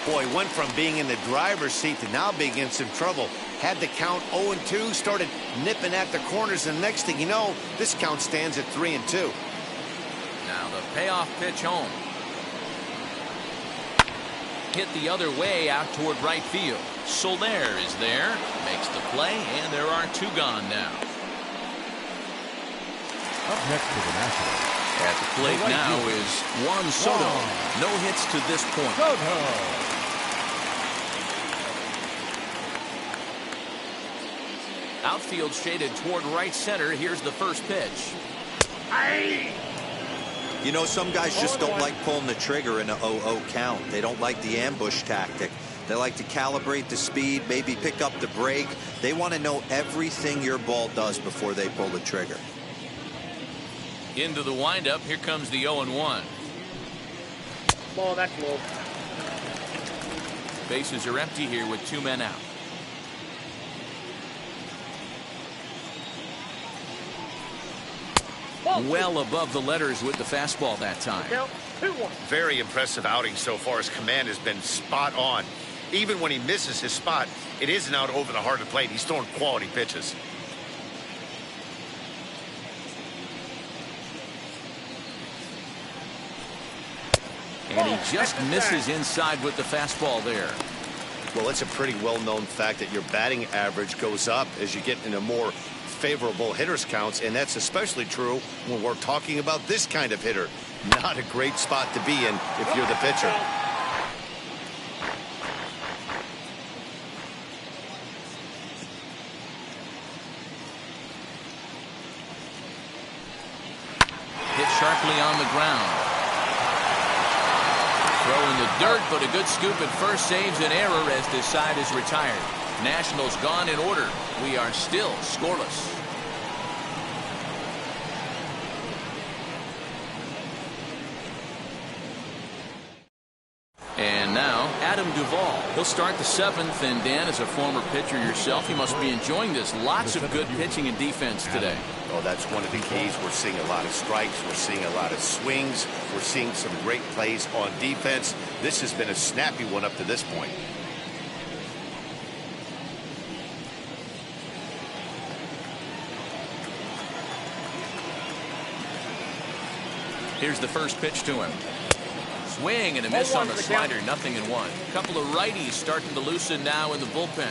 Boy, went from being in the driver's seat to now being in some trouble. Had the count 0-2, started nipping at the corners, and the next thing you know, this count stands at 3-2. Now the payoff pitch home. Hit the other way out toward right field. Soler is there, makes the play, and there are 2 gone now. Up next to the Nationals. At the plate now is Juan Soto. No hits to this point. Outfield shaded toward right center. Here's the first pitch. You know, some guys just don't like pulling the trigger in a 0-0 count. They don't like the ambush tactic. They like to calibrate the speed, maybe pick up the break. They want to know everything your ball does before they pull the trigger. Into the windup. Here comes the 0-1. Ball, that's low. Bases are empty here with 2 men out. Well above the letters with the fastball that time. Very impressive outing so far. His command has been spot on. Even when he misses his spot, it isn't out over the heart of the plate. He's throwing quality pitches. And he just misses inside with the fastball there. Well, it's a pretty well-known fact that your batting average goes up as you get into more favorable hitters counts, and that's especially true when we're talking about this kind of hitter. Not a great spot to be in if you're the pitcher. Hit sharply on the ground. Throw in the dirt, but a good scoop at first saves an error as this side is retired. Nationals gone in order. We are still scoreless. And now, Adam Duvall. He'll start the 7th, and Dan, as a former pitcher yourself, you must be enjoying this. Lots of good pitching and defense today. Oh, that's one of the keys. We're seeing a lot of strikes. We're seeing a lot of swings. We're seeing some great plays on defense. This has been a snappy one up to this point. Here's the first pitch to him. Swing and a miss on the slider, 0-1. A couple of righties starting to loosen now in the bullpen.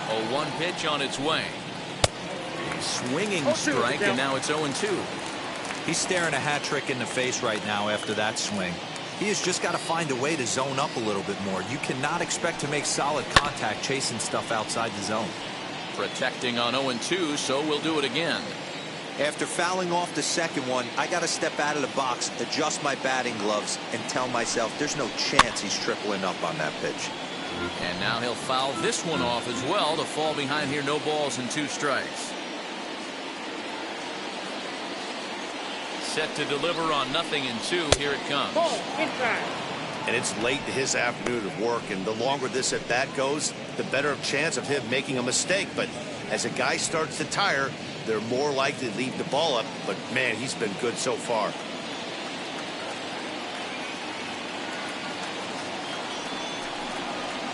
A 1 pitch on its way. A swinging strike, and now it's 0-2. He's staring a hat trick in the face right now after that swing. He has just got to find a way to zone up a little bit more. You cannot expect to make solid contact chasing stuff outside the zone. Protecting on 0-2, so we'll do it again. After fouling off the second one, I got to step out of the box, adjust my batting gloves, and tell myself there's no chance he's tripling up on that pitch. And now he'll foul this one off as well to fall behind here. No balls and 2 strikes. Set to deliver on 0-2. Here it comes. Ball, inside. And it's late in his afternoon of work, and the longer this at-bat goes, the better chance of him making a mistake. But as a guy starts to tire, they're more likely to leave the ball up, but man, he's been good so far.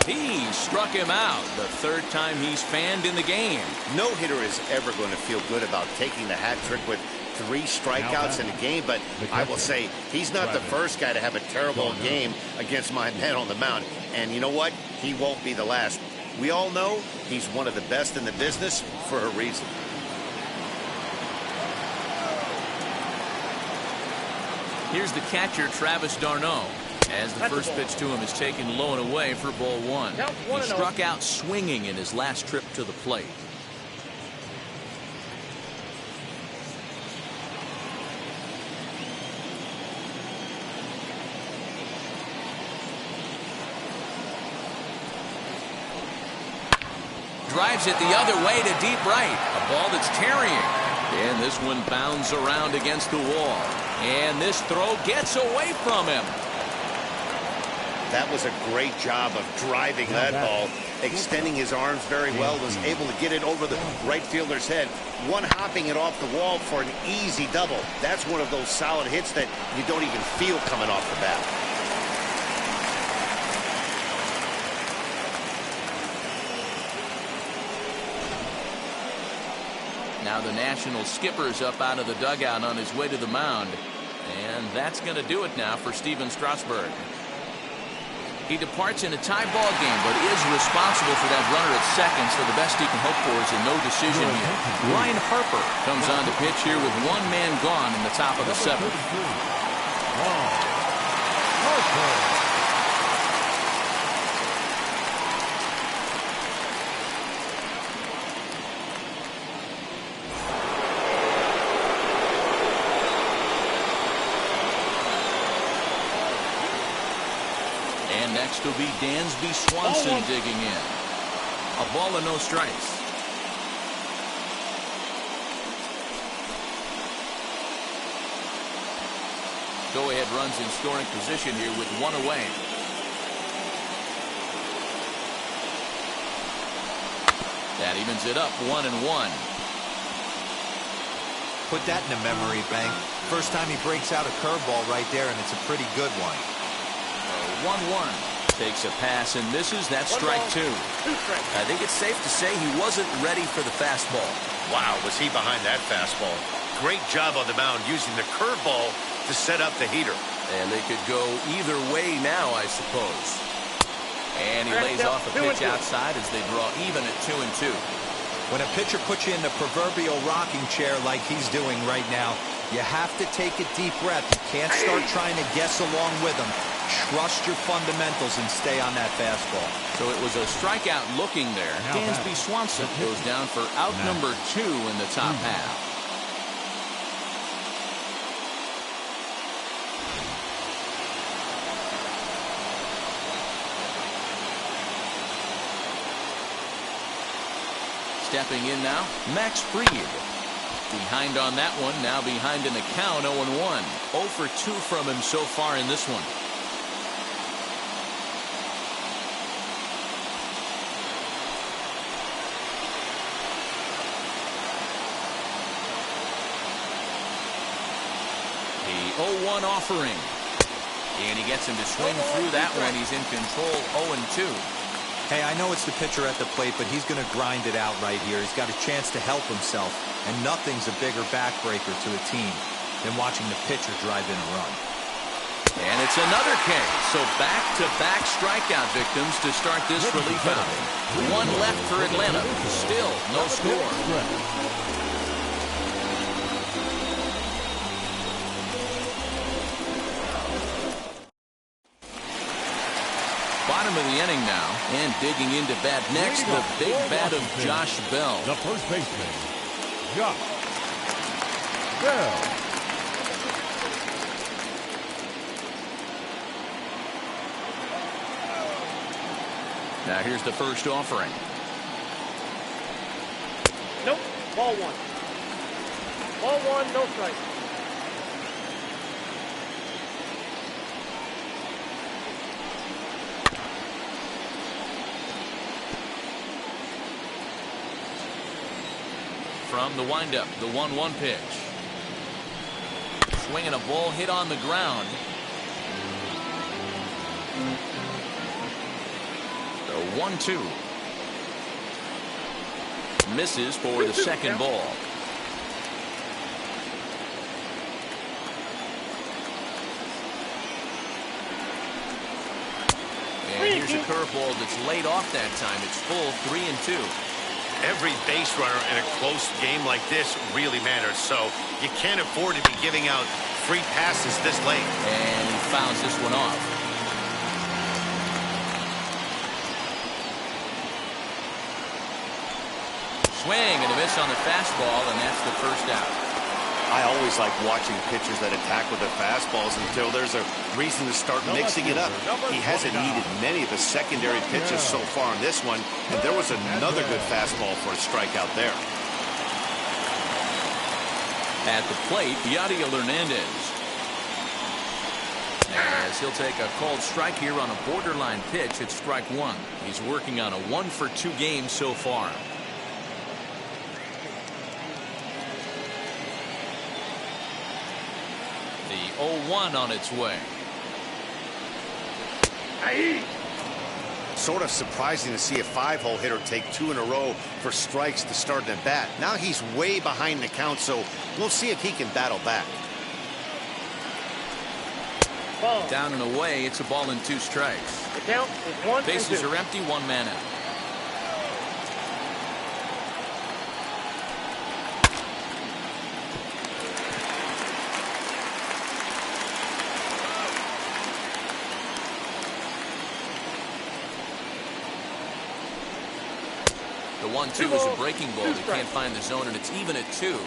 He struck him out, the third time he's fanned in the game. No hitter is ever going to feel good about taking the hat trick with 3 strikeouts in a game, but I will say he's not the first guy to have a terrible game against my men on the mound. And you know what? He won't be the last. We all know he's one of the best in the business for a reason. Here's the catcher, Travis d'Arnaud, as the first pitch to him is taken low and away for ball 1. He struck out swinging in his last trip to the plate. Drives it the other way to deep right. A ball that's tarrying. And this one bounds around against the wall. And this throw gets away from him. That was a great job of driving that ball, extending his arms very well, was able to get it over the right fielder's head, one-hopping it off the wall for an easy double. That's one of those solid hits that you don't even feel coming off the bat. Now the National skipper's up out of the dugout on his way to the mound. And that's going to do it now for Steven Strasburg. He departs in a tie ball game, but is responsible for that runner at second, so the best he can hope for is a no decision here. Ryan Harper comes on to pitch here with 1 man gone in the top of the 7th. Next will be Dansby Swanson digging in. A ball and no strikes. Go-ahead runs in scoring position here with 1 away. That evens it up 1-1. Put that in a memory bank. First time he breaks out a curveball right there, and it's a pretty good one. 1-1. Takes a pass and misses. That's strike 2. I think it's safe to say he wasn't ready for the fastball. Wow, was he behind that fastball. Great job on the mound using the curveball to set up the heater. And they could go either way now, I suppose. And he lays off a pitch outside as they draw even at 2-2. When a pitcher puts you in the proverbial rocking chair like he's doing right now, you have to take a deep breath. You can't start trying to guess along with him. Trust your fundamentals and stay on that fastball. So it was a strikeout looking there. Dansby Swanson goes down for out number 2 in the top half. Stepping in now, Max Fried. Behind on that one, now behind in the count, 0-1. 0 for 2 from him so far in this one. The 0-1 offering. And he gets him to swing through that one. He's in control, 0-2. Hey, I know it's the pitcher at the plate, but he's going to grind it out right here. He's got a chance to help himself, and nothing's a bigger backbreaker to a team than watching the pitcher drive in a run. And it's another K. So back-to-back strikeout victims to start this relief outing. 1 left for Atlanta. Still no score. Bottom of the inning now, and digging into bat next, the big bat of Josh Bell. The first baseman, Josh Bell. Now here's the first offering. Nope. Ball 1. Ball 1, no strike. from the windup, the 1-1 pitch. Swinging a ball hit on the ground. The 1-2. Misses for the second ball. And here's a curveball that's laid off that time. It's full 3-2. Every base runner in a close game like this really matters, so you can't afford to be giving out free passes this late. And he fouls this one off. Swing and a miss on the fastball, and that's the first out. I always like watching pitchers that attack with their fastballs until there's a reason to start mixing it up. He hasn't needed many of the secondary pitches so far in this one, and there was another good fastball for a strikeout there. At the plate, Yadiel Hernandez. As he'll take a called strike here on a borderline pitch at strike one. He's working on a 1-for-2 game so far. The 0-1 on its way. Sort of surprising to see a 5-hole hitter take 2 in a row for strikes to start an at-bat. Now he's way behind the count, so we'll see if he can battle back. Ball. Down and away, it's a ball and 2 strikes. The count is 1 and 2. Bases are empty, 1 man out. The 1-2 is a breaking ball. They can't find the zone, and it's even at 2.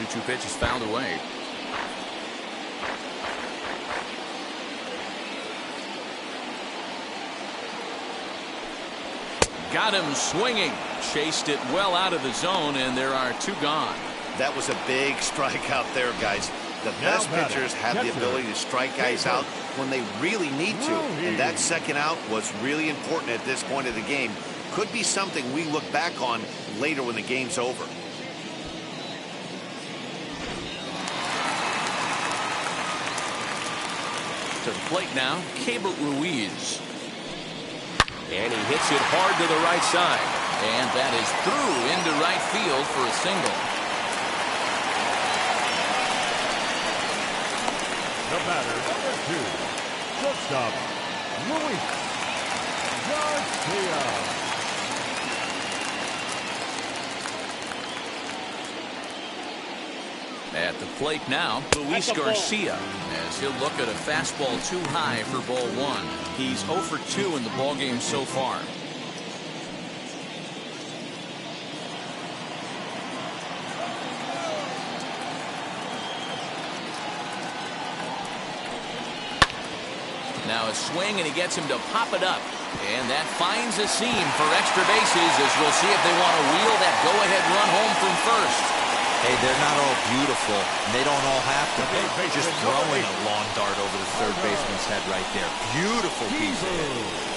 Two pitch is fouled away. Got him swinging. Chased it well out of the zone, and there are 2 gone. That was a big strikeout there, guys. The best pitchers have the ability to strike guys out when they really need to, and that second out was really important at this point of the game. Could be something we look back on later when the game's over. To the plate now, Keibert Ruiz. And he hits it hard to the right side. And that is through into right field for a single. The batter, number 2, shortstop, Luis Garcia. At the plate now, Luis Garcia, as he'll look at a fastball too high for ball 1. He's 0 for 2 in the ballgame so far. Now a swing, and he gets him to pop it up. And that finds a seam for extra bases, as we'll see if they want to wheel that go-ahead run home from first. Hey, they're not all beautiful, and they don't all have to be. Just throwing a long dart over the third baseman's head right there. Beautiful piece of it.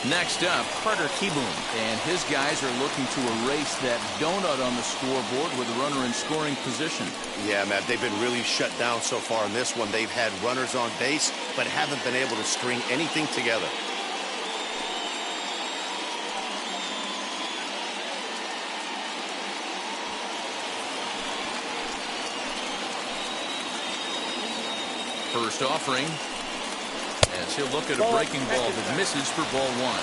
Next up, Carter Kieboom, and his guys are looking to erase that donut on the scoreboard with a runner in scoring position. Yeah, Matt, they've been really shut down so far in this one. They've had runners on base, but haven't been able to string anything together. First offering, as he'll look at a breaking ball that misses for ball 1.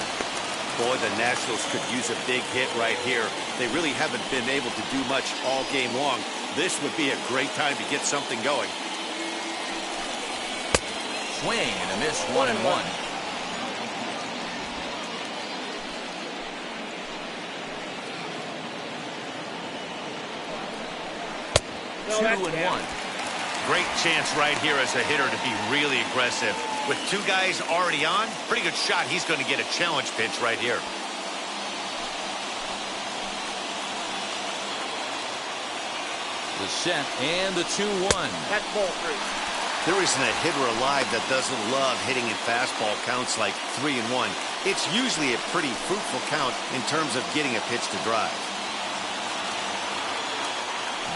Boy, the Nationals could use a big hit right here. They really haven't been able to do much all game long. This would be a great time to get something going. Swing and a miss, 1-1. No, 2-1. Great chance right here as a hitter to be really aggressive. With 2 guys already on, pretty good shot. He's going to get a challenge pitch right here. The set and the 2-1. That's ball 3. There isn't a hitter alive that doesn't love hitting in fastball counts like 3-1. It's usually a pretty fruitful count in terms of getting a pitch to drive.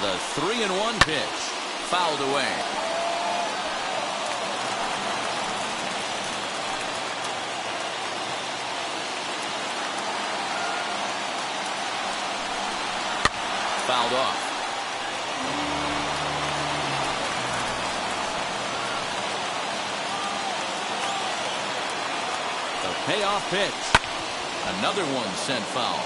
The 3-1 pitch. Fouled away. Fouled off. The payoff pitch. Another one sent foul.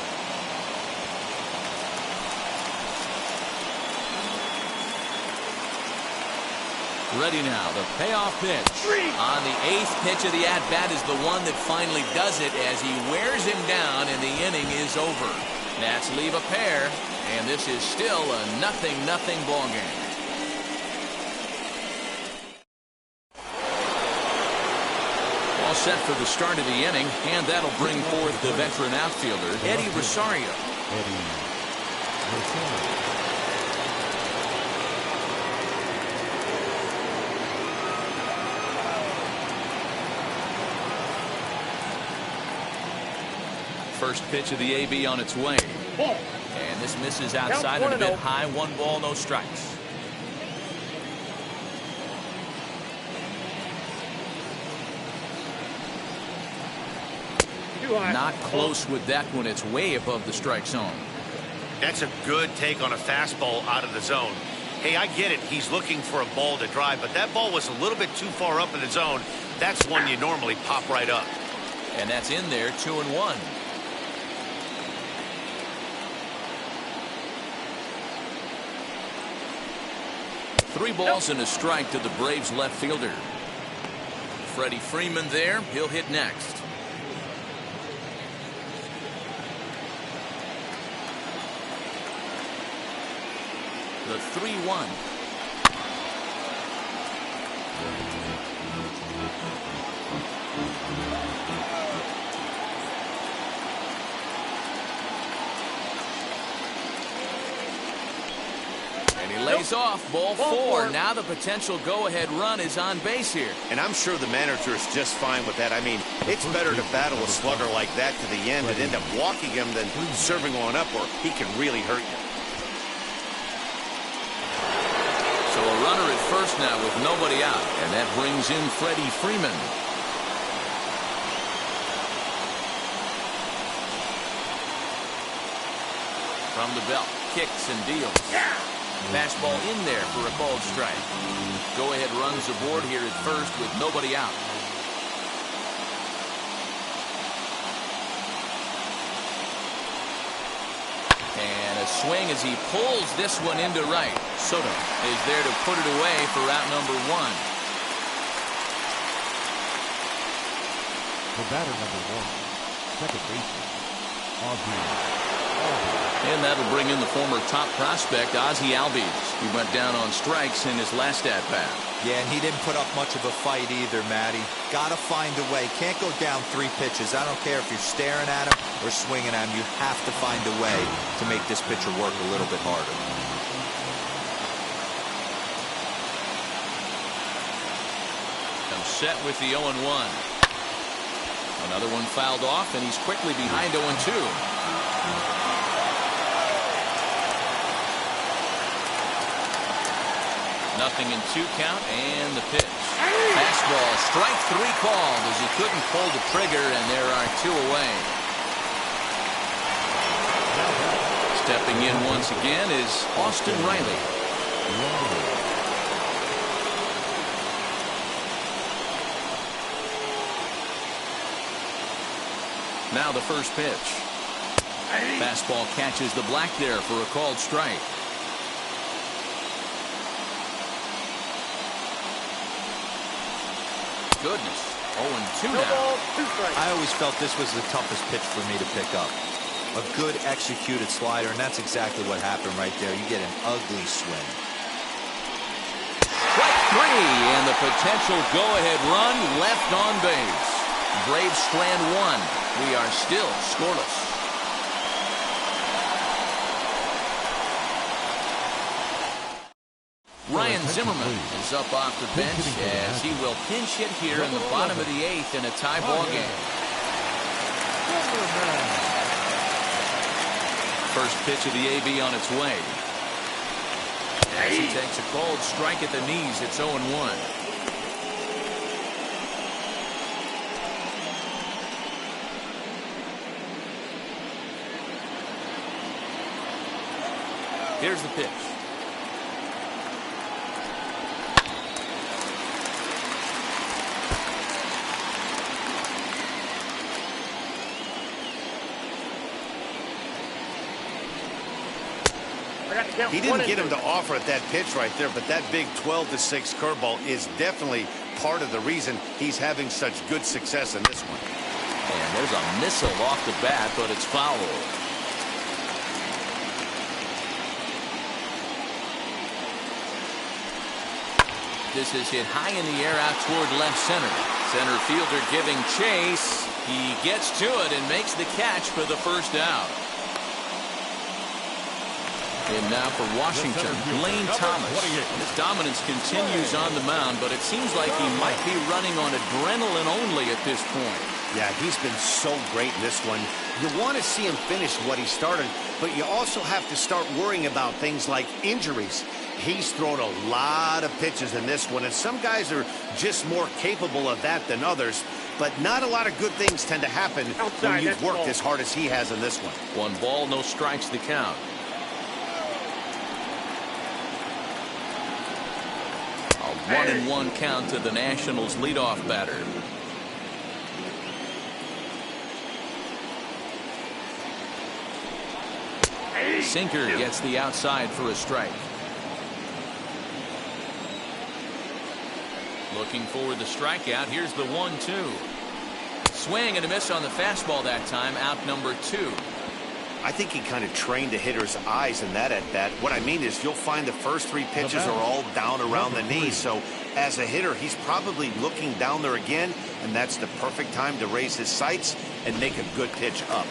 Ready now, the payoff pitch. On the 8th pitch of the at-bat is the one that finally does it as he wears him down and the inning is over. Nats leave a pair, and this is still a 0-0 ball game. All set for the start of the inning, and that'll bring forth the veteran outfielder, Eddie Rosario. First pitch of the AB on its way. And this misses outside and a bit high. 1 ball, no strikes. Not close with that one. It's way above the strike zone. That's a good take on a fastball out of the zone. Hey, I get it. He's looking for a ball to drive, but that ball was a little bit too far up in the zone. That's one you normally pop right up. And that's in there, 2-1. Three balls and a strike to the Braves left fielder. Freddie Freeman there. He'll hit next. The 3-1. Lays off, ball 4. Now the potential go-ahead run is on base here. And I'm sure the manager is just fine with that. I mean, it's better to battle a slugger like that to the end and end up walking him than serving one up where he can really hurt you. So a runner at first now with nobody out, and that brings in Freddie Freeman. From the belt, kicks and deals. Fastball in there for a called strike. Go-ahead runs aboard here at first with nobody out. And a swing as he pulls this one into right. Soto is there to put it away for out number 1. The batter number 1, second baseman, Ozzie. And that'll bring in the former top prospect, Ozzie Albies. He went down on strikes in his last at-bat. Yeah, and he didn't put up much of a fight either, Matty. Gotta find a way. Can't go down 3 pitches. I don't care if you're staring at him or swinging at him. You have to find a way to make this pitcher work a little bit harder. Comes set with the 0-1. Another one fouled off, and he's quickly behind 0-2. Nothing in 2 count, and the pitch. Fastball, strike 3 called as he couldn't pull the trigger, and there are 2 away. Stepping in once again is Austin Riley. Now the first pitch. Fastball catches the black there for a called strike. Goodness. 0-2 now. I always felt this was the toughest pitch for me to pick up. A good executed slider, and that's exactly what happened right there. You get an ugly swing. Strike 3, and the potential go-ahead run left on base. Braves strand 1. We are still scoreless. Ryan Zimmerman is up off the bench as he will pinch hit here in the bottom of the 8th in a tie ball game. First pitch of the AB on its way. As he takes a cold strike at the knees, it's 0-1. Here's the pitch. He didn't get him to offer at that pitch right there, but that big 12-6 curveball is definitely part of the reason he's having such good success in this one. And there's a missile off the bat, but it's foul. This is hit high in the air out toward left center. Center fielder giving chase. He gets to it and makes the catch for the first out. And now for Washington, Lane Thomas. His dominance continues on the mound, but it seems like he might be running on adrenaline only at this point. Yeah, he's been so great in this one. You want to see him finish what he started, but you also have to start worrying about things like injuries. He's thrown a lot of pitches in this one, and some guys are just more capable of that than others, but not a lot of good things tend to happen when you've worked as hard as he has in this one. 1 ball, no strikes the count. A 1-1 count to the Nationals leadoff batter. Sinker gets the outside for a strike. Looking for the strikeout. Here's the 1-2. Swing and a miss on the fastball that time. Out number 2. I think he kind of trained the hitter's eyes in that at-bat. What I mean is you'll find the first 3 pitches are all down around the knee. So as a hitter, he's probably looking down there again, and that's the perfect time to raise his sights and make a good pitch up.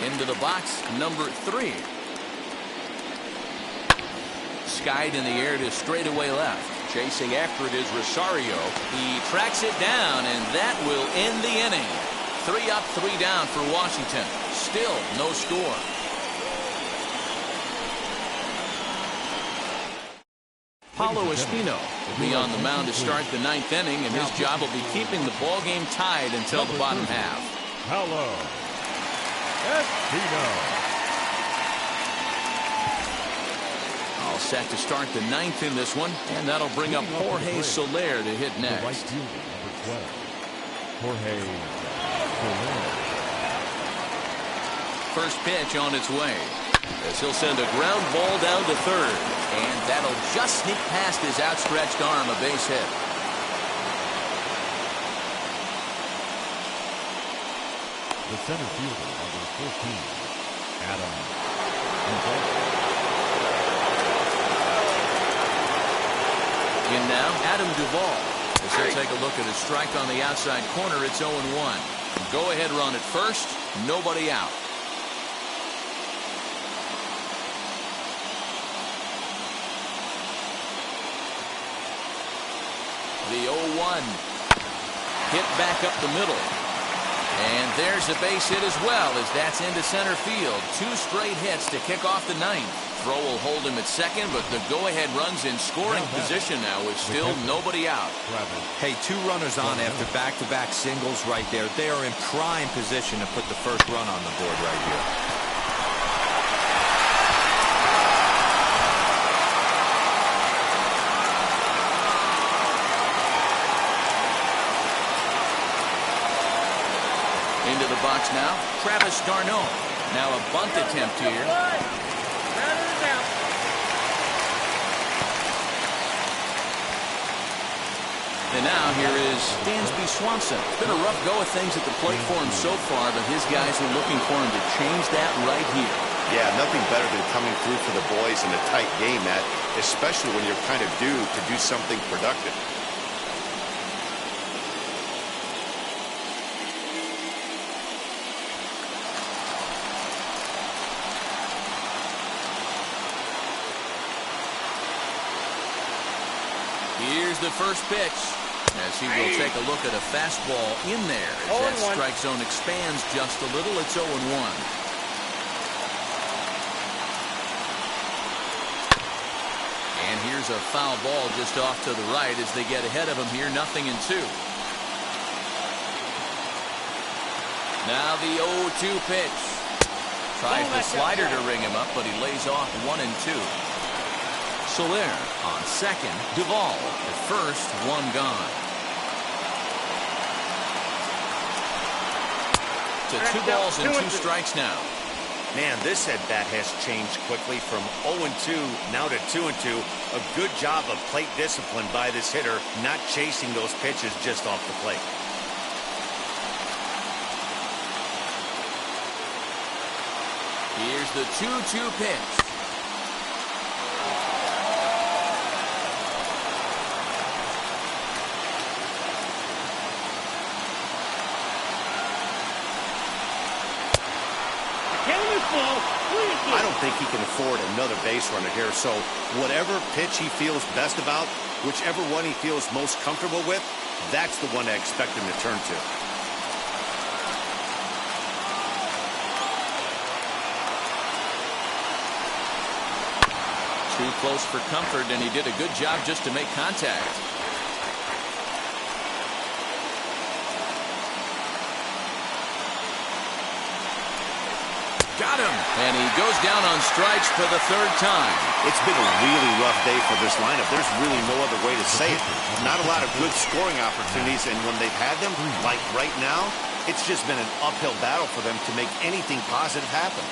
Into the box, number 3. Skied in the air to straightaway left. Chasing after it is Rosario. He tracks it down, and that will end the inning. 3 up, 3 down for Washington. Still no score. Paulo Espino will be on the mound to start the 9th inning, and his job will be keeping the ball game tied until the bottom half. Paulo Espino. All set to start the 9th in this one, and that'll bring up Jorge Soler to hit next. Right fielder, number 12, Jorge Soler. First pitch on its way, as he'll send a ground ball down to third, and that'll just sneak past his outstretched arm, a base hit. The center fielder, number 14, Adam Duvall. In now, Adam Duvall. As he'll take a look at a strike on the outside corner, it's 0-1. Go ahead run at first, nobody out. The 0-1. Hit back up the middle. And there's a base hit as well, as that's into center field. 2 straight hits to kick off the 9th. Throw will hold him at second, but the go-ahead run's in scoring position now with still nobody out. Hey, 2 runners on after back-to-back singles right there. They are in prime position to put the first run on the board right here. Into the box now, Travis d'Arnaud. Now a bunt attempt here. And now here is Dansby Swanson. It's been a rough go of things at the plate for him so far, but his guys are looking for him to change that right here. Yeah, nothing better than coming through for the boys in a tight game, Matt, especially when you're kind of due to do something productive. Here's the first pitch. As he will take a look at a fastball in there. As that strike zone expands just a little, it's 0-1. And here's a foul ball just off to the right as they get ahead of him here, 0-2. Now the 0-2 pitch. Tries the slider to ring him up, but he lays off 1-2. Soler on second. Duvall at first, one gone. To 2 balls and 2 strikes now. Man, this at-bat has changed quickly from 0-2 now to 2-2. A good job of plate discipline by this hitter, not chasing those pitches just off the plate. Here's the 2-2 pitch. I don't think he can afford another base runner here, so whatever pitch he feels best about, whichever one he feels most comfortable with, that's the one I expect him to turn to. Too close for comfort, and he did a good job just to make contact. Got him, and he goes down on strikes for the 3rd time. It's been a really rough day for this lineup. There's really no other way to say it. Not a lot of good scoring opportunities, and when they've had them, like right now, it's just been an uphill battle for them to make anything positive happen.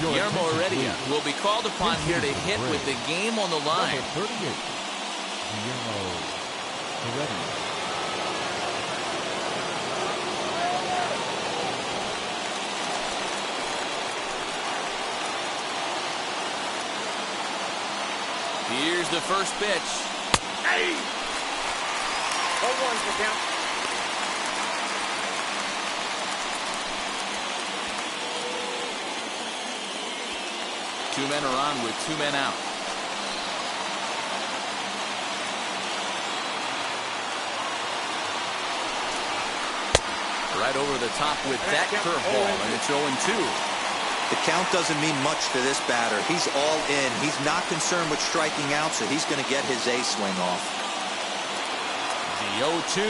Guillermo Heredia will be called upon here to hit with the game on the line. Number 38, Guillermo Heredia. Here's the first pitch. 0-1 for count. Two men are on with 2 men out. Right over the top with that curveball, and it's 0-2. The count doesn't mean much to this batter. He's all in. He's not concerned with striking out, so he's going to get his A swing off. The 0-2.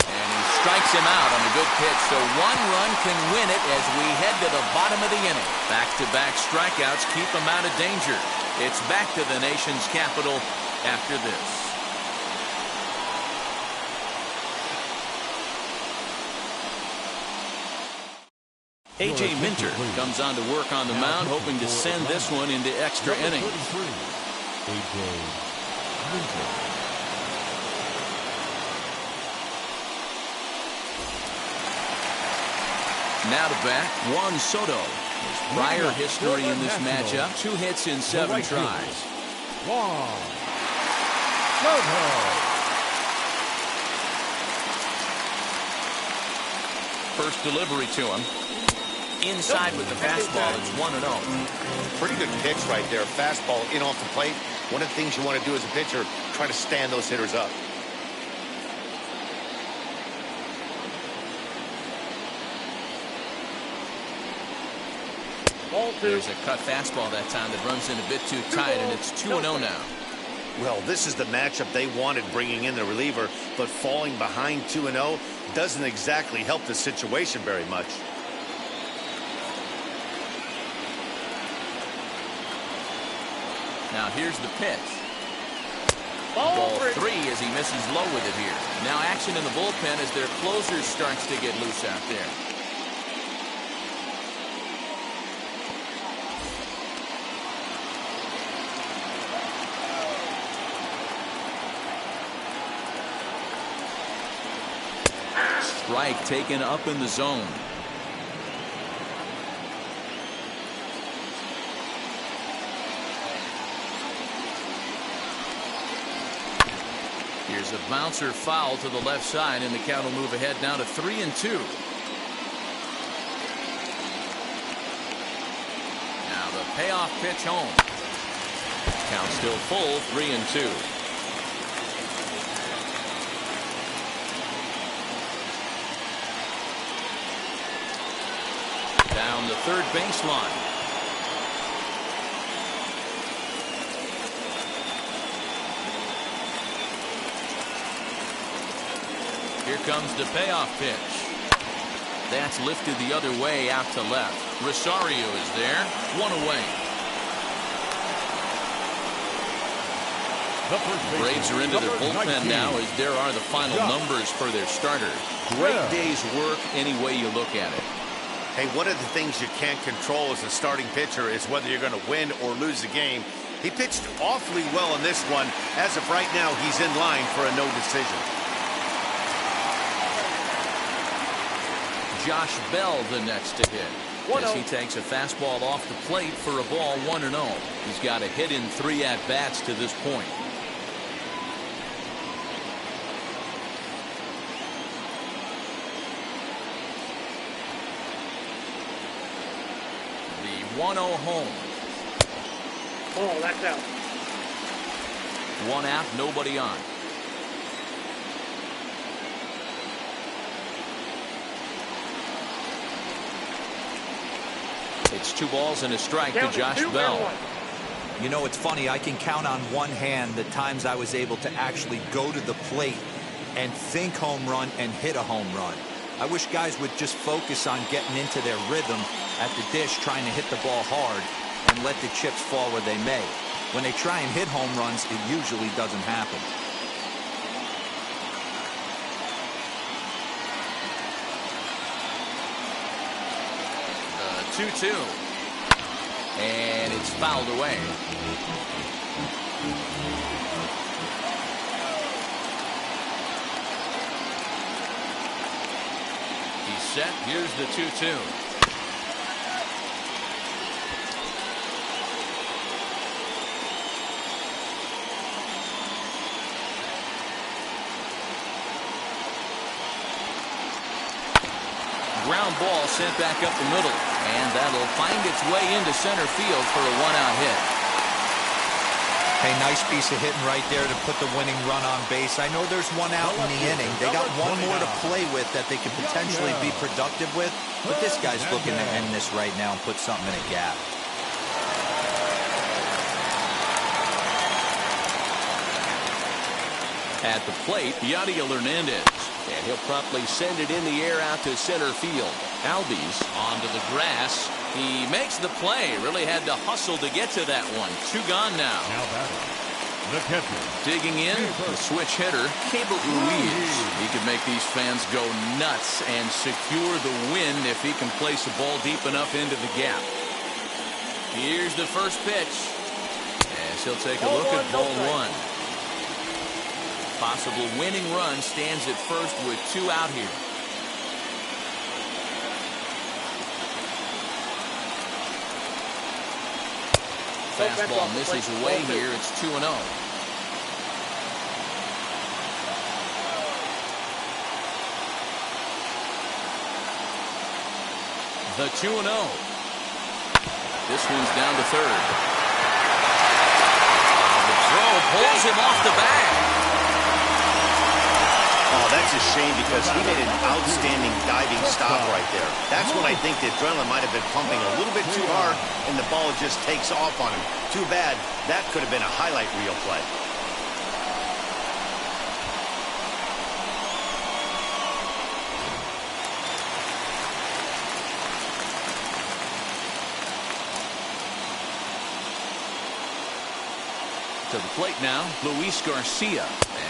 And he strikes him out on a good pitch, so 1 run can win it as we head to the bottom of the inning. Back-to-back strikeouts keep him out of danger. It's back to the nation's capital after this. A.J. Minter comes on to work on the mound, hoping to send this one into extra innings. A.J. Minter. Now to bat, Juan Soto. His prior history in this matchup, 2 hits in 7 tries. Juan Soto. First delivery to him. Inside with the fastball, it's 1-0. Pretty good pitch right there. Fastball in off the plate. One of the things you want to do as a pitcher, try to stand those hitters up. There's a cut fastball that time that runs in a bit too tight, and it's 2-0 now. Well, this is the matchup they wanted, bringing in the reliever, but falling behind 2-0 doesn't exactly help the situation very much. Now here's the pitch. Ball 3 as he misses low with it here. Now action in the bullpen as their closer starts to get loose out there. Strike taken up in the zone. Here's a bouncer foul to the left side, and the count will move ahead now to 3-2. Payoff pitch home. Count still full, 3-2. Down the third baseline. Here comes the payoff pitch. That's lifted the other way out to left. Rosario is there. One away. Braves are into their bullpen now as there are the final numbers for their starter. Great day's work any way you look at it. Hey, one of the things you can't control as a starting pitcher is whether you're going to win or lose the game. He pitched awfully well in this one. As of right now, he's in line for a no decision. Josh Bell the next to hit. As he takes a fastball off the plate for a ball 1-0. He's got a hit in 3 at-bats to this point. The 1-0 home. Oh, that's out. 1 out, nobody on. It's 2 balls and a strike to Josh Bell. You know, it's funny. I can count on one hand the times I was able to actually go to the plate and think home run and hit a home run. I wish guys would just focus on getting into their rhythm at the dish, trying to hit the ball hard and let the chips fall where they may. When they try and hit home runs, it usually doesn't happen. 2-2. And it's fouled away. He's set. Here's the 2-2. Ground ball sent back up the middle. And that'll find its way into center field for a 1-out hit. Hey, nice piece of hitting right there to put the winning run on base. I know there's 1 out in the inning. They got 1 more to play with that they could potentially be productive with. But this guy's looking to end this right now and put something in a gap. At the plate, Yadier Hernandez. And he'll promptly send it in the air out to center field. Albies onto the grass. He makes the play. Really had to hustle to get to that one. 2 gone now. The catcher. Digging in, the switch hitter, Cable Ruiz. He could make these fans go nuts and secure the win if he can place a ball deep enough into the gap. Here's the first pitch. As he'll take a look at ball 1. Possible winning run stands at first with 2 out here. Fastball misses away here. It's 2-0. The 2-0. This one's down to third. The throw pulls him off the bag. Oh, that's a shame because he made an outstanding diving stop right there. That's when I think the adrenaline might have been pumping a little bit too hard and the ball just takes off on him. Too bad. That could have been a highlight reel play. To the plate now, Luis Garcia.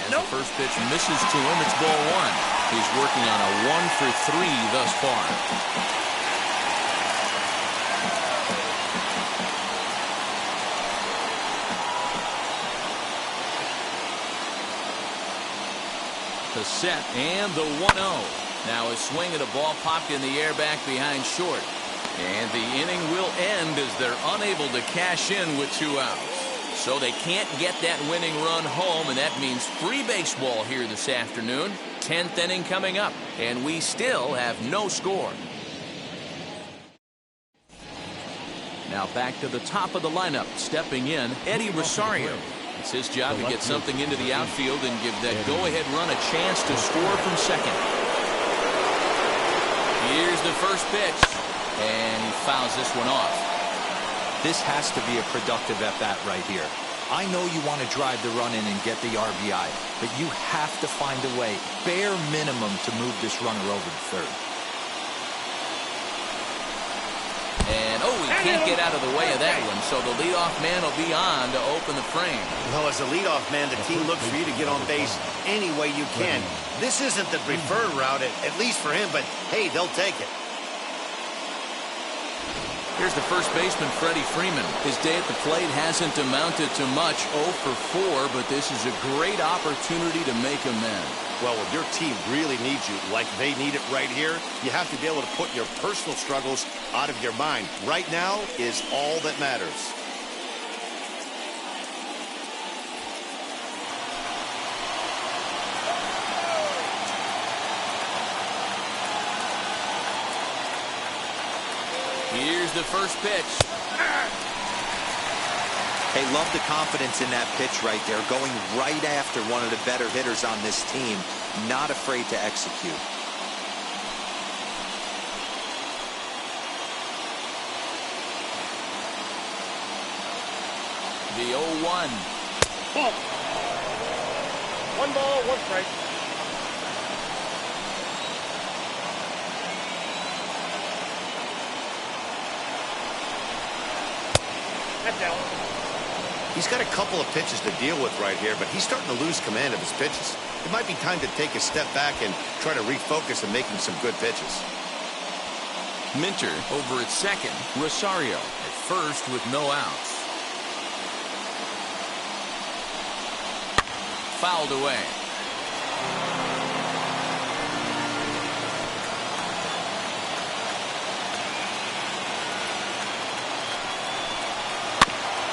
As the first pitch misses to him, it's ball 1. He's working on a 1-for-3 thus far. The set and the 1-0. Now a swing at a ball popped in the air back behind short. And the inning will end as they're unable to cash in with 2 outs. So they can't get that winning run home, and that means free baseball here this afternoon. 10th inning coming up, and we still have no score. Now back to the top of the lineup. Stepping in, Eddie Rosario. It's his job to get something into the outfield and give that go-ahead run a chance to score from second. Here's the first pitch, and he fouls this one off. This has to be a productive at-bat right here. I know you want to drive the run in and get the RBI, but you have to find a way, bare minimum, to move this runner over to third. And, he can't get out of the way of that one, so the leadoff man will be on to open the frame. Well, as a leadoff man, the team looks for you to get on base any way you can. This isn't the preferred route, at least for him, but, hey, they'll take it. Here's the first baseman, Freddie Freeman. His day at the plate hasn't amounted to much, 0 for 4, but this is a great opportunity to make amends. Well, when your team really needs you, like they need it right here, you have to be able to put your personal struggles out of your mind. Right now is all that matters. Here's the first pitch. Hey, love the confidence in that pitch right there, going right after one of the better hitters on this team, not afraid to execute. The 0-1. Ball. 1 ball, 1 strike. Down. He's got a couple of pitches to deal with right here, but he's starting to lose command of his pitches. It might be time to take a step back and try to refocus on making some good pitches. Minter over at second. Rosario at first with no outs. Fouled away.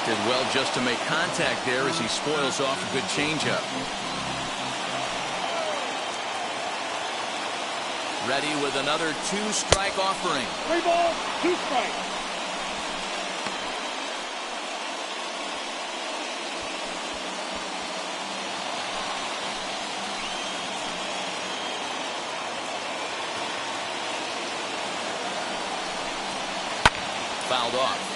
Did well just to make contact there as he spoils off a good changeup. Ready with another 2-strike offering. 3 balls, 2 strikes. Fouled off.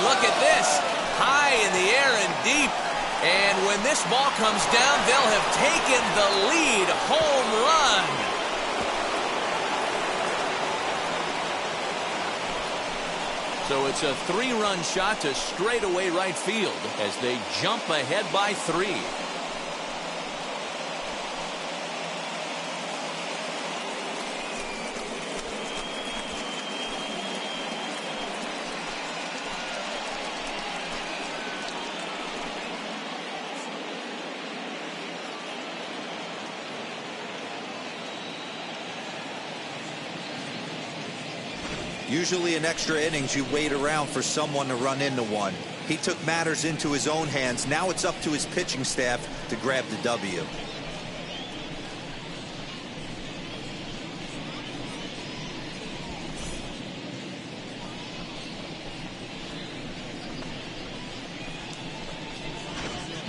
Look at this, high in the air and deep. And when this ball comes down, they'll have taken the lead. Home run. So it's a 3-run shot to straightaway right field as they jump ahead by 3. Usually in extra innings, you wait around for someone to run into one. He took matters into his own hands. Now it's up to his pitching staff to grab the W.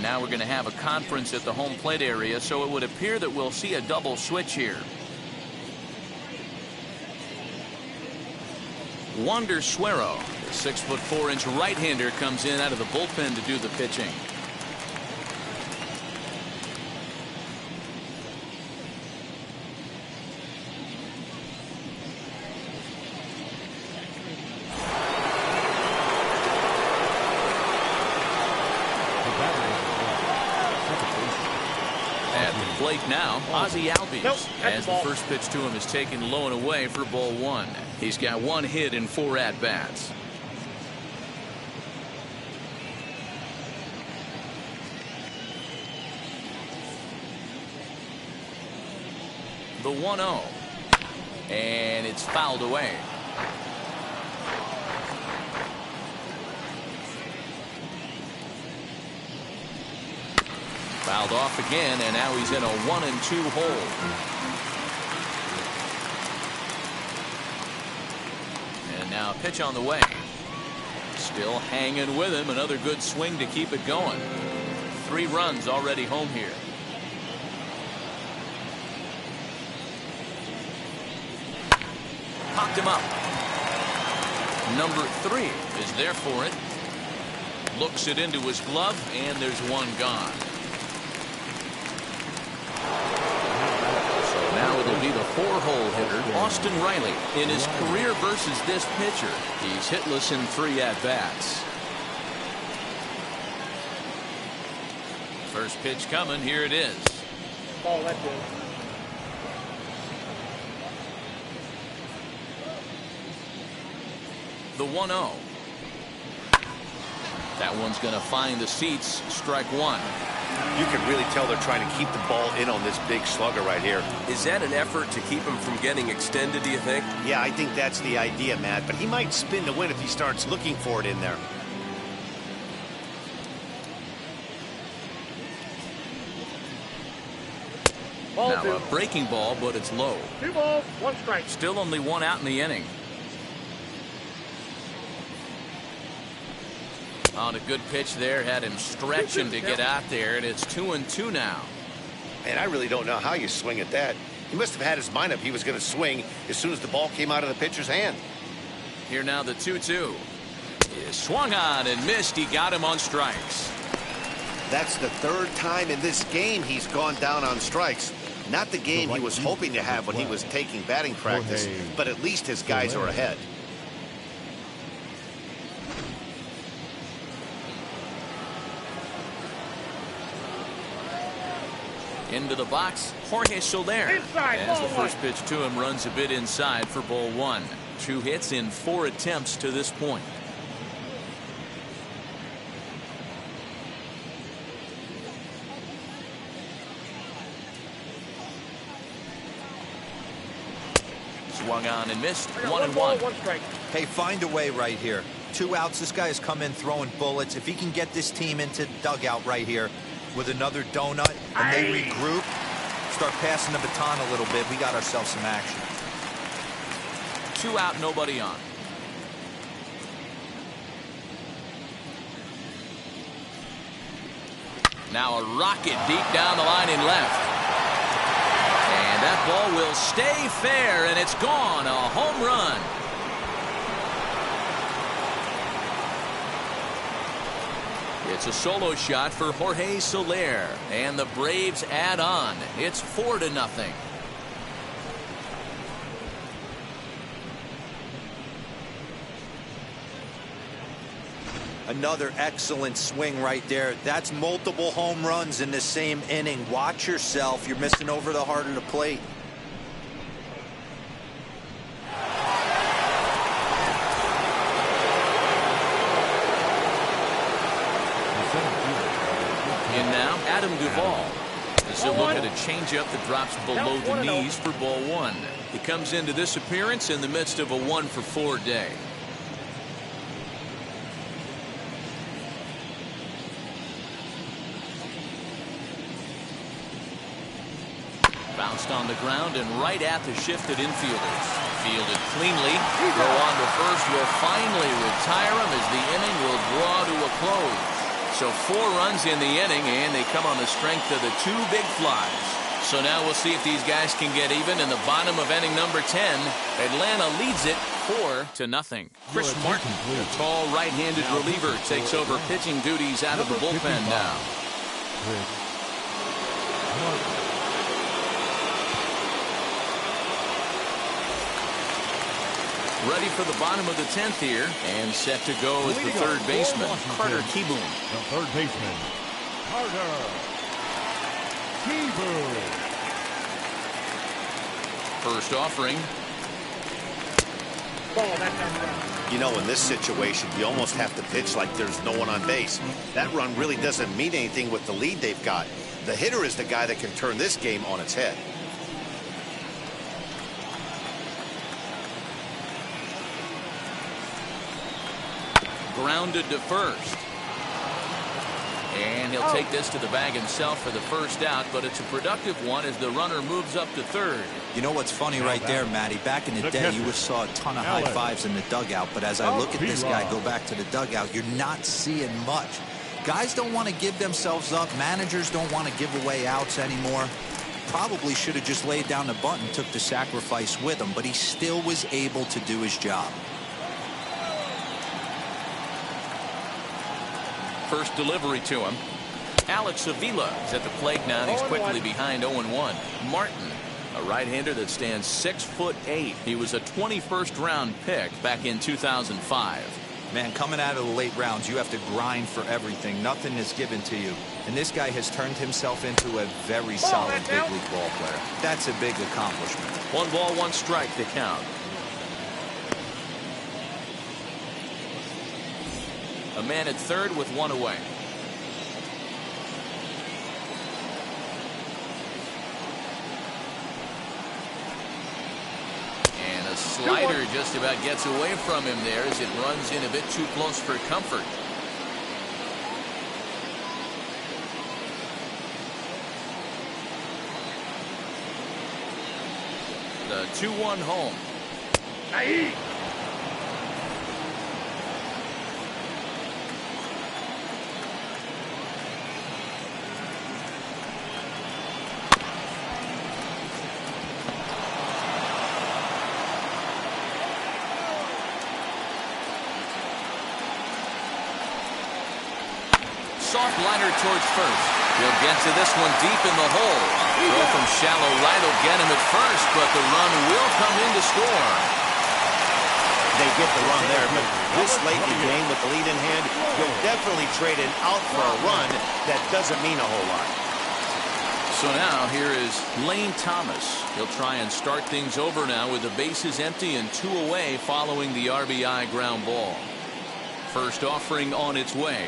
Now we're going to have a conference at the home plate area, so it would appear that we'll see a double switch here. Wander Suero, the 6'4" right-hander, comes in out of the bullpen to do the pitching. At the plate now, Ozzie Albies, as the first pitch to him is taken low and away for ball 1. He's got 1 hit in 4 at-bats. The 1-0. And it's fouled away. Fouled off again, and now he's in a 1-2 hole. And now a pitch on the way. Still hanging with him. Another good swing to keep it going. 3 runs already home here. Popped him up. Number 3 is there for it. Looks it into his glove, and there's one gone. So now it'll be the 4-hole hitter, Austin Riley. In his career versus this pitcher, he's hitless in 3 at-bats. First pitch coming. Here it is. Oh, that's it. The 1-0. That one's going to find the seats. Strike 1. You can really tell they're trying to keep the ball in on this big slugger right here. Is that an effort to keep him from getting extended, do you think? Yeah, I think that's the idea, Matt. But he might spin to win if he starts looking for it in there. Ball Now 2. a breaking ball, but it's low. 2 balls, 1 strike. Still only 1 out in the inning. On a good pitch there, had him stretching to get out there, and it's 2-2 now. And I really don't know how you swing at that. He must have had his mind up he was going to swing as soon as the ball came out of the pitcher's hand. Here now the 2-2. He swung on and missed. He got him on strikes. That's the 3rd time in this game he's gone down on strikes. Not the game he was hoping to have when he was taking batting practice, but at least his guys are ahead. Into the box, Jorge Soler. Inside, As the ball first pitch to him runs a bit inside for ball 1. 2 hits in 4 attempts to this point. Swung on and missed. 1-1. 1 strike. Hey, find a way right here. 2 outs. This guy has come in throwing bullets. If he can get this team into the dugout right here with another donut and they regroup, start passing the baton a little bit, we got ourselves some action. 2 out, nobody on. Now a rocket deep down the line in left. And that ball will stay fair, and it's gone. A home run. It's a solo shot for Jorge Soler, and the Braves add on. It's 4-0. Another excellent swing right there. That's multiple home runs in the same inning. Watch yourself. You're missing over the heart of the plate. In now, Adam Duvall. This is a look at a changeup that drops below the knees for ball 1. He comes into this appearance in the midst of a 1-for-4 day. Bounced on the ground and right at the shifted infielders. Fielded cleanly. Go on to first will finally retire him as the inning will draw to a close. So 4 runs in the inning, and they come on the strength of the 2 big flies. So now we'll see if these guys can get even in the bottom of inning number 10. Atlanta leads it 4-0. Chris Martin, the tall right-handed reliever, takes over pitching duties out of the bullpen now. Ready for the bottom of the 10th here, and set to go as the third baseman, Carter Kieboom. The third baseman, Carter Kieboom. First offering. You know, in this situation, you almost have to pitch like there's no one on base. That run really doesn't mean anything with the lead they've got. The hitter is the guy that can turn this game on its head. Grounded to first. And he'll take this to the bag himself for the first out, but it's a productive one as the runner moves up to third. You know what's funny right there, Matty? Back in the day, you saw a ton of high fives in the dugout, but as I look at this guy go back to the dugout, you're not seeing much. Guys don't want to give themselves up. Managers don't want to give away outs anymore. Probably should have just laid down the bunt and took the sacrifice with him, but he still was able to do his job. First delivery to him. Alex Avila is at the plate now, and he's quickly behind 0-1. Martin, a right-hander that stands 6'8". He was a 21st round pick back in 2005. Man, coming out of the late rounds, you have to grind for everything. Nothing is given to you. And this guy has turned himself into a very solid big league ball player. That's a big accomplishment. 1 ball, 1 strike to count. A man at third with 1 away. And a slider just about gets away from him there as it runs in a bit too close for comfort. The 2-1 home. Aye. Soft liner towards first. He'll get to this one deep in the hole. Throw from shallow right will get him at first, but the run will come in to score. They get the run there, but this late in the game with the lead in hand, you'll definitely trade an out for a run. That doesn't mean a whole lot. So now here is Lane Thomas. He'll try and start things over now with the bases empty and 2 away following the RBI ground ball. First offering on its way.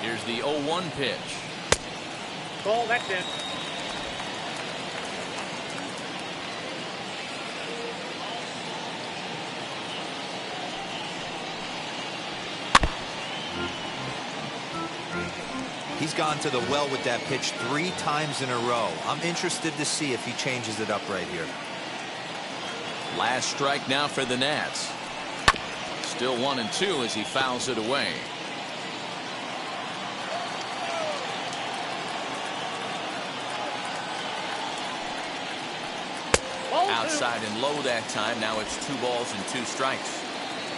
Here's the 0-1 pitch. Ball, that's it. He's gone to the well with that pitch 3 times in a row. I'm interested to see if he changes it up right here. Last strike now for the Nats. Still 1-2 as he fouls it away. Outside and low that time. Now it's 2 balls and 2 strikes.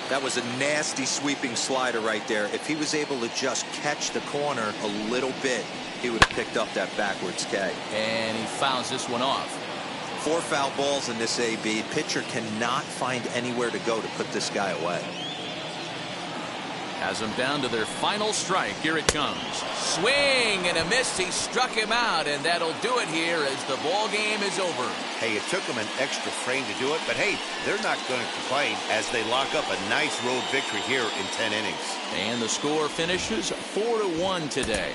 That was a nasty sweeping slider right there. If he was able to just catch the corner a little bit, he would have picked up that backwards K. And he fouls this one off. 4 foul balls in this AB. Pitcher cannot find anywhere to go to put this guy away. Has him down to their final strike. Here it comes. Swing and a miss. He struck him out, and that'll do it here as the ball game is over. Hey, it took them an extra frame to do it, but hey, they're not going to complain as they lock up a nice road victory here in 10 innings. And the score finishes 4-1 today.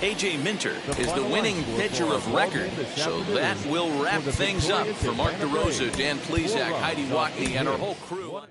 A.J. Minter is the winning pitcher of record. So that will wrap things up. For Mark DeRosa, Dan Plesac, Heidi Wackney, and our whole crew.